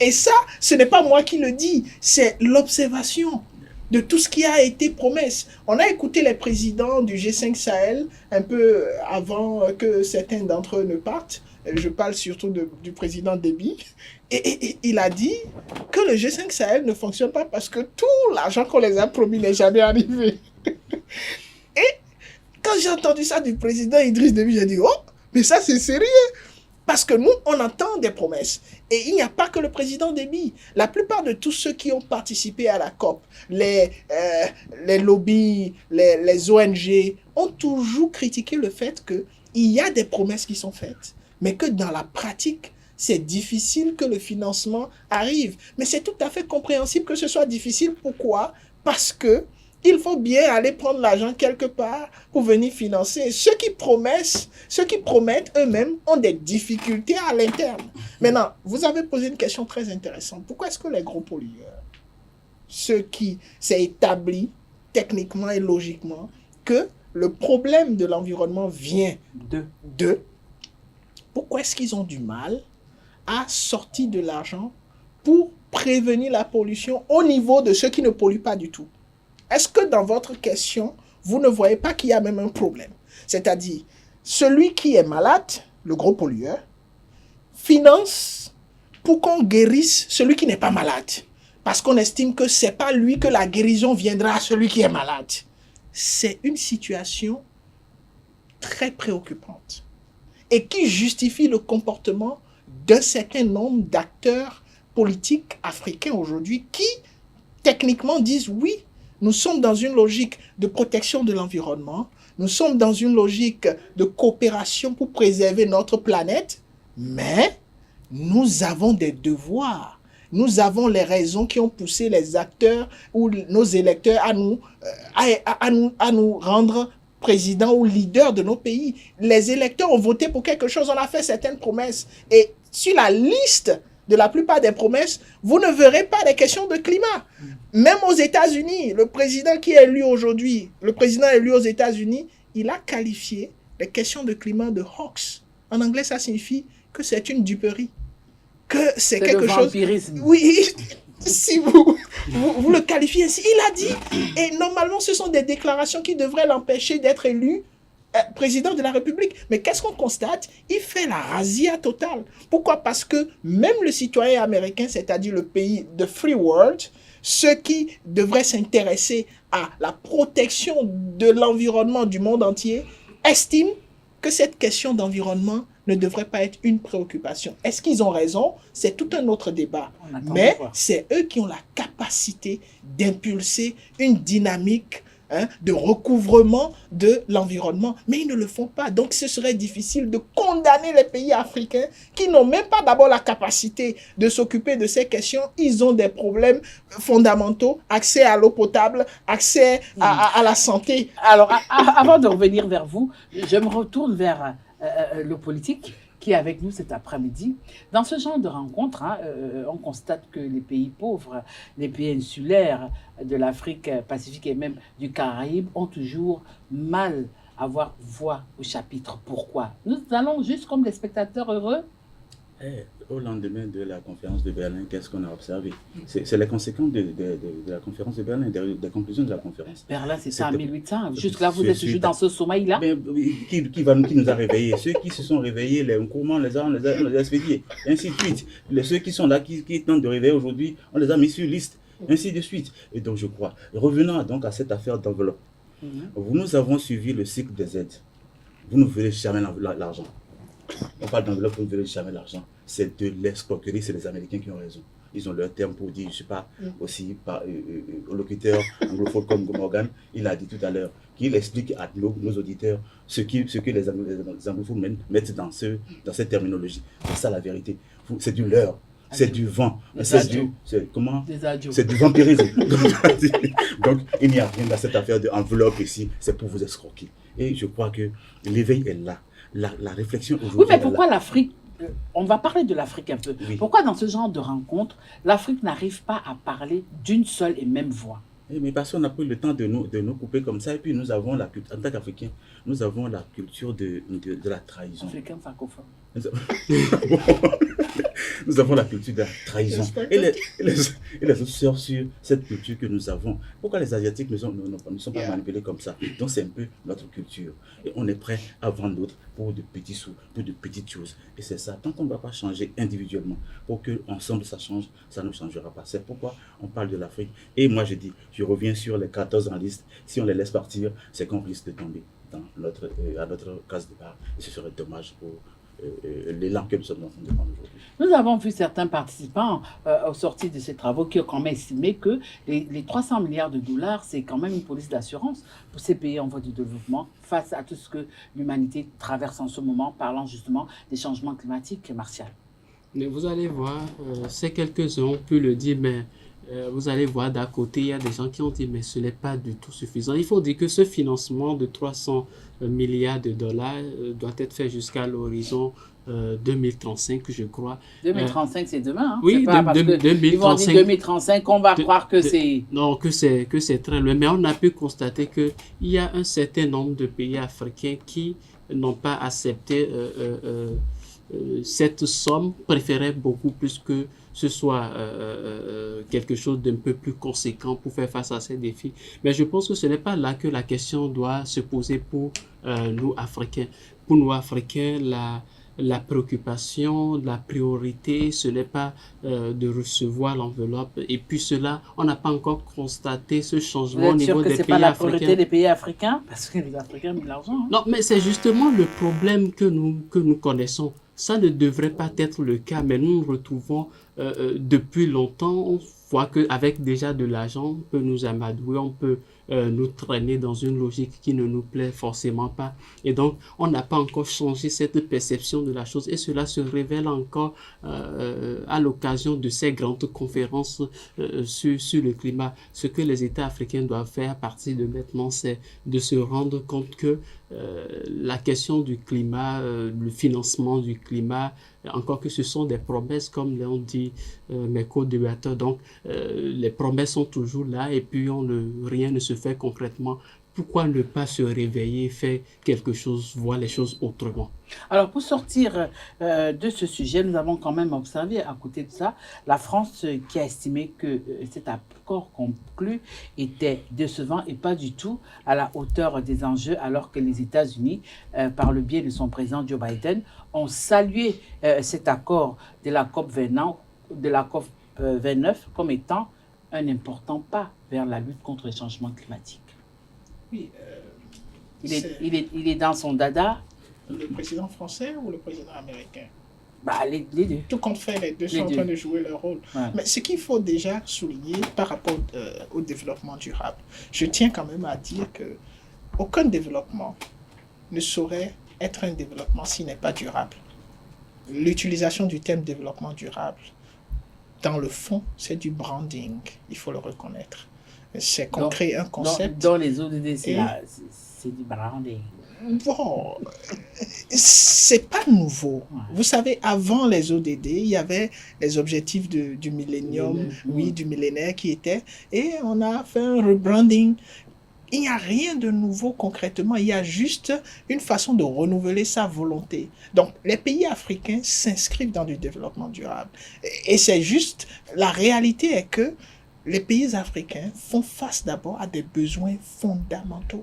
Et ça, ce n'est pas moi qui le dis, c'est l'observation de tout ce qui a été promesse. On a écouté les présidents du G5 Sahel un peu avant que certains d'entre eux ne partent. Je parle surtout du président Déby. Et il a dit que le G5 Sahel ne fonctionne pas parce que tout l'argent qu'on les a promis n'est jamais arrivé. Et quand j'ai entendu ça du président Idriss Déby, j'ai dit, oh, mais ça c'est sérieux. Parce que nous, on entend des promesses. Et il n'y a pas que le président Déby. La plupart de tous ceux qui ont participé à la COP, les lobbies, les ONG, ont toujours critiqué le fait qu'il y a des promesses qui sont faites, mais que dans la pratique, c'est difficile que le financement arrive. Mais c'est tout à fait compréhensible que ce soit difficile. Pourquoi? Parce que il faut bien aller prendre l'argent quelque part pour venir financer. Ceux qui promettent eux-mêmes ont des difficultés à l'interne. Maintenant, vous avez posé une question très intéressante. Pourquoi est-ce que les gros pollueurs, ceux qui s'est établi techniquement et logiquement que le problème de l'environnement vient d'eux, pourquoi est-ce qu'ils ont du mal à sortir de l'argent pour prévenir la pollution au niveau de ceux qui ne polluent pas du tout? Est-ce que dans votre question, vous ne voyez pas qu'il y a même un problème? C'est-à-dire, celui qui est malade, le gros pollueur, finance pour qu'on guérisse celui qui n'est pas malade. Parce qu'on estime que ce n'est pas lui que la guérison viendra à celui qui est malade. C'est une situation très préoccupante et qui justifie le comportement d'un certain nombre d'acteurs politiques africains aujourd'hui qui, techniquement, disent oui, nous sommes dans une logique de protection de l'environnement, nous sommes dans une logique de coopération pour préserver notre planète, mais nous avons des devoirs nous avons les raisons qui ont poussé les acteurs ou nos électeurs à nous rendre président ou leader de nos pays. Les électeurs ont voté pour quelque chose, on a fait certaines promesses. Et sur la liste de la plupart des promesses, vous ne verrez pas des questions de climat. Même aux États-Unis, le président qui est élu aujourd'hui, le président élu aux États-Unis, il a qualifié les questions de climat de hoax. En anglais, ça signifie que c'est une duperie, que c'est quelque chose... Oui, si vous le qualifiez ainsi, il a dit, et normalement ce sont des déclarations qui devraient l'empêcher d'être élu président de la République. Mais qu'est-ce qu'on constate? Il fait la razzia totale. Pourquoi? Parce que même le citoyen américain, c'est-à-dire le pays de free world, ceux qui devraient s'intéresser à la protection de l'environnement du monde entier, estiment que cette question d'environnement ne devrait pas être une préoccupation. Est-ce qu'ils ont raison? C'est tout un autre débat. Mais c'est eux qui ont la capacité d'impulser une dynamique de recouvrement de l'environnement. Mais ils ne le font pas. Donc ce serait difficile de condamner les pays africains qui n'ont même pas d'abord la capacité de s'occuper de ces questions. Ils ont des problèmes fondamentaux, accès à l'eau potable, accès à la santé. Alors, avant de revenir vers vous, je me retourne vers le politique qui est avec nous cet après-midi. Dans ce genre de rencontre, on constate que les pays pauvres, les pays insulaires de l'Afrique, Pacifique et même du Caraïbe ont toujours mal à avoir voix au chapitre. Pourquoi? Nous allons juste comme des spectateurs heureux. Au lendemain de la conférence de Berlin, qu'est-ce qu'on a observé? C'est les conséquences de la conférence de Berlin, des conclusions de la conférence. Ainsi C'était en 1800. Jusque-là, vous êtes toujours dans ce sommeil-là. Qui nous a réveillés? Ceux qui se sont réveillés, les Nkrumah, on les a expédiés, et ainsi de suite. Ceux qui sont là, qui tentent de réveiller aujourd'hui, on les a mis sur liste, ainsi de suite. Et donc, je crois, revenons donc à cette affaire d'enveloppe. Nous avons suivi le cycle des aides. Vous ne verrez jamais l'argent. On parle d'enveloppe, vous ne verrez jamais l'argent. C'est de l'escroquerie, c'est les Américains qui ont raison. Ils ont leur terme pour dire, je ne sais pas, aussi par au locuteur anglophone comme Morgan, il a dit tout à l'heure, qu'il explique à nos auditeurs ce que les anglophones mettent dans cette terminologie. C'est ça la vérité. C'est du leurre, c'est du vent, c'est du vampirisme. Donc, il n'y a rien dans cette affaire d'enveloppe ici, c'est pour vous escroquer. Et je crois que l'éveil est là. La réflexion aujourd'hui. Oui, mais pourquoi l'Afrique, on va parler de l'Afrique un peu. Oui. Pourquoi dans ce genre de rencontre, l'Afrique n'arrive pas à parler d'une seule et même voix? Mais parce qu'on a pris le temps de nous couper comme ça, et puis nous avons la culture, en tant qu'Africains, nous avons la culture de la trahison. Africain francophone. Nous avons la culture de la trahison. Et les autres surfent sur cette culture que nous avons. Pourquoi les Asiatiques ne sont pas manipulés comme ça? Donc c'est un peu notre culture. Et on est prêt à vendre d'autres pour de petits sous, pour de petites choses. Et c'est ça. Tant qu'on ne va pas changer individuellement, pour qu'ensemble ça change, ça ne changera pas. C'est pourquoi on parle de l'Afrique. Et moi je dis, je reviens sur les 14 en liste. Si on les laisse partir, c'est qu'on risque de tomber à notre case départ. Et ce serait dommage pour l'élan que nous sommes en train de prendre aujourd'hui. Nous avons vu certains participants aux sorties de ces travaux qui ont quand même estimé que les 300 milliards de dollars, c'est quand même une police d'assurance pour ces pays en voie de développement face à tout ce que l'humanité traverse en ce moment, parlant justement des changements climatiques, Martial. Mais vous allez voir, ces quelques-uns ont pu le dire, mais vous allez voir d'à côté, il y a des gens qui ont dit, mais ce n'est pas du tout suffisant. Il faut dire que ce financement de 300 milliards de dollars doit être fait jusqu'à l'horizon 2035, je crois. 2035, c'est demain. Hein? Oui, pas parce que 2035. Ils vont dire 2035, on va croire que c'est... Non, que c'est très loin. Mais on a pu constater qu'il y a un certain nombre de pays africains qui n'ont pas accepté cette somme, préféraient beaucoup plus que ce soit quelque chose d'un peu plus conséquent pour faire face à ces défis. Mais je pense que ce n'est pas là que la question doit se poser pour nous, Africains. Pour nous, Africains, la préoccupation, la priorité, ce n'est pas de recevoir l'enveloppe. Et puis cela, on n'a pas encore constaté ce changement au niveau des pays africains. Vous êtes sûr que ce n'est pas la priorité des pays africains? Parce que les Africains ont de l'argent. Hein. Non, mais c'est justement le problème que nous connaissons. Ça ne devrait pas être le cas, mais nous nous retrouvons depuis longtemps. On voit qu'avec déjà de l'argent, on peut nous amadouer, on peut nous traîner dans une logique qui ne nous plaît forcément pas. Et donc, on n'a pas encore changé cette perception de la chose. Et cela se révèle encore à l'occasion de ces grandes conférences sur le climat. Ce que les États africains doivent faire à partir de maintenant, c'est de se rendre compte que la question du climat, le financement du climat, encore que ce sont des promesses, comme l'ont dit mes co-débatteurs. Donc, les promesses sont toujours là et puis rien ne se fait concrètement. Pourquoi ne pas se réveiller, faire quelque chose, voir les choses autrement? Alors, pour sortir de ce sujet, nous avons quand même observé, à côté de ça, la France qui a estimé que cet accord conclu était décevant et pas du tout à la hauteur des enjeux, alors que les États-Unis, par le biais de son président Joe Biden, ont salué cet accord de la COP 29 comme étant un important pas vers la lutte contre le changement climatique. Oui, il est dans son dada. Le président français ou le président américain? Les deux. Tout compte fait, les deux sont en train de jouer leur rôle. Ouais. Mais ce qu'il faut déjà souligner par rapport au développement durable, je tiens quand même à dire que aucun développement ne saurait être un développement s'il n'est pas durable. L'utilisation du terme développement durable, dans le fond, c'est du branding, il faut le reconnaître. C'est qu'on crée un concept. Dans les ODD, c'est du branding. Bon, c'est pas nouveau. Ouais. Vous savez, avant les ODD, il y avait les objectifs du millénium, du millénaire qui étaient, et on a fait un rebranding. Il n'y a rien de nouveau concrètement, il y a juste une façon de renouveler sa volonté. Donc, les pays africains s'inscrivent dans du développement durable. Et c'est juste, la réalité est que les pays africains font face d'abord à des besoins fondamentaux.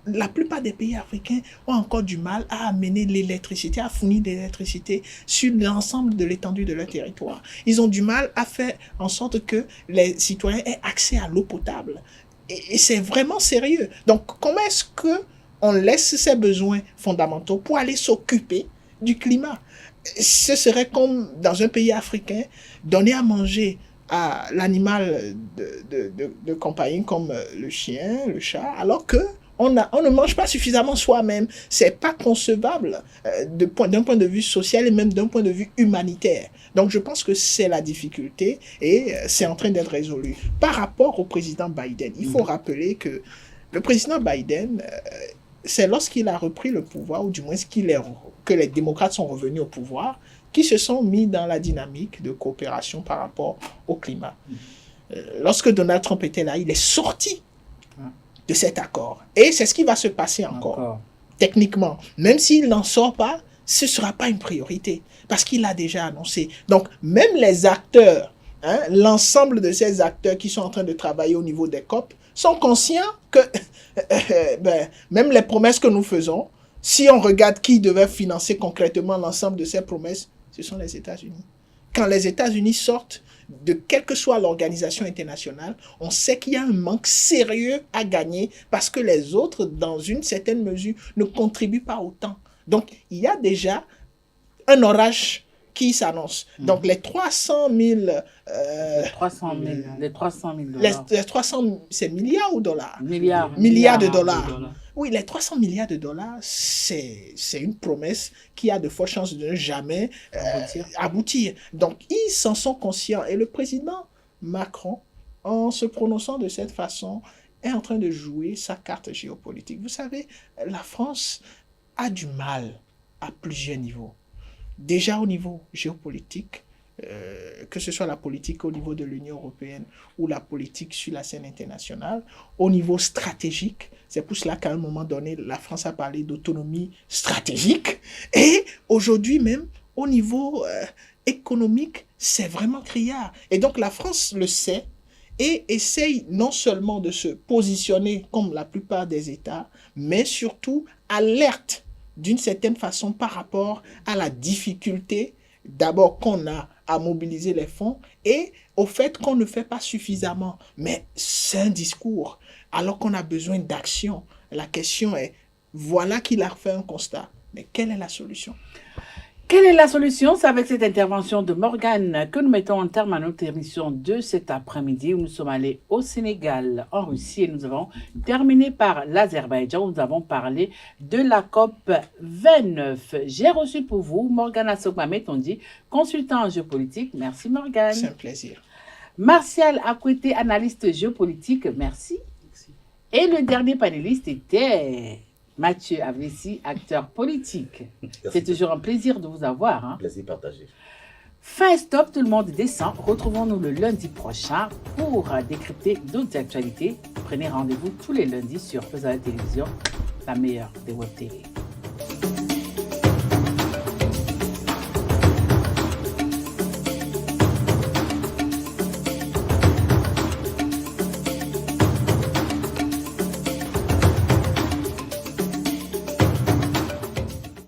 La plupart des pays africains ont encore du mal à amener l'électricité, à fournir de l'électricité sur l'ensemble de l'étendue de leur territoire. Ils ont du mal à faire en sorte que les citoyens aient accès à l'eau potable. Et c'est vraiment sérieux. Donc, comment est-ce qu'on laisse ces besoins fondamentaux pour aller s'occuper du climat? Ce serait comme dans un pays africain, donner à manger à l'animal de compagnie comme le chien, le chat, alors que on ne mange pas suffisamment soi-même. C'est pas concevable d'un point de vue social et même d'un point de vue humanitaire. Donc je pense que c'est la difficulté et c'est en train d'être résolu. Par rapport au président Biden, il faut rappeler que le président Biden, c'est lorsqu'il a repris le pouvoir, ou du moins que les démocrates sont revenus au pouvoir, qui se sont mis dans la dynamique de coopération par rapport au climat. Lorsque Donald Trump était là, il est sorti de cet accord. Et c'est ce qui va se passer encore. Techniquement. Même s'il n'en sort pas, ce ne sera pas une priorité. Parce qu'il l'a déjà annoncé. Donc, même les acteurs, l'ensemble de ces acteurs qui sont en train de travailler au niveau des COP, sont conscients que même les promesses que nous faisons, si on regarde qui devait financer concrètement l'ensemble de ces promesses, ce sont les États-Unis. Quand les États-Unis sortent de quelle que soit l'organisation internationale, on sait qu'il y a un manque sérieux à gagner parce que les autres, dans une certaine mesure, ne contribuent pas autant. Donc, il y a déjà un orage qui s'annonce. Donc, les 300 000... les 300 000 dollars. Les 300, c'est milliards ou dollars? Milliards de dollars. Oui, les 300 milliards de dollars, c'est une promesse qui a de fortes chances de ne jamais aboutir. Donc, ils s'en sont conscients. Et le président Macron, en se prononçant de cette façon, est en train de jouer sa carte géopolitique. Vous savez, la France a du mal à plusieurs niveaux. Déjà au niveau géopolitique, que ce soit la politique au niveau de l'Union européenne ou la politique sur la scène internationale, au niveau stratégique, c'est pour cela qu'à un moment donné, la France a parlé d'autonomie stratégique, et aujourd'hui même, au niveau économique, c'est vraiment criard. Et donc la France le sait et essaye non seulement de se positionner comme la plupart des États, mais surtout alerte d'une certaine façon par rapport à la difficulté d'abord qu'on a à mobiliser les fonds et au fait qu'on ne fait pas suffisamment. Mais c'est un discours, alors qu'on a besoin d'action. La question est, voilà qu'il a fait un constat, mais quelle est la solution? Quelle est la solution? C'est avec cette intervention de Morgane que nous mettons en terme à notre émission de cet après-midi où nous sommes allés au Sénégal, en Russie et nous avons terminé par l'Azerbaïdjan où nous avons parlé de la COP 29. J'ai reçu pour vous Morgane Assogba-Metondi, consultant en géopolitique. Merci Morgane. C'est un plaisir. Martial Akwete, analyste géopolitique. Merci. Et le dernier panéliste était Mathieu Avlessi, acteur politique. C'est toujours un plaisir de vous avoir. Hein. Plaisir partagé. Fin stop, tout le monde descend. Retrouvons-nous le lundi prochain pour décrypter d'autres actualités. Prenez rendez-vous tous les lundis sur Faisalia Télévision, la meilleure des web télé.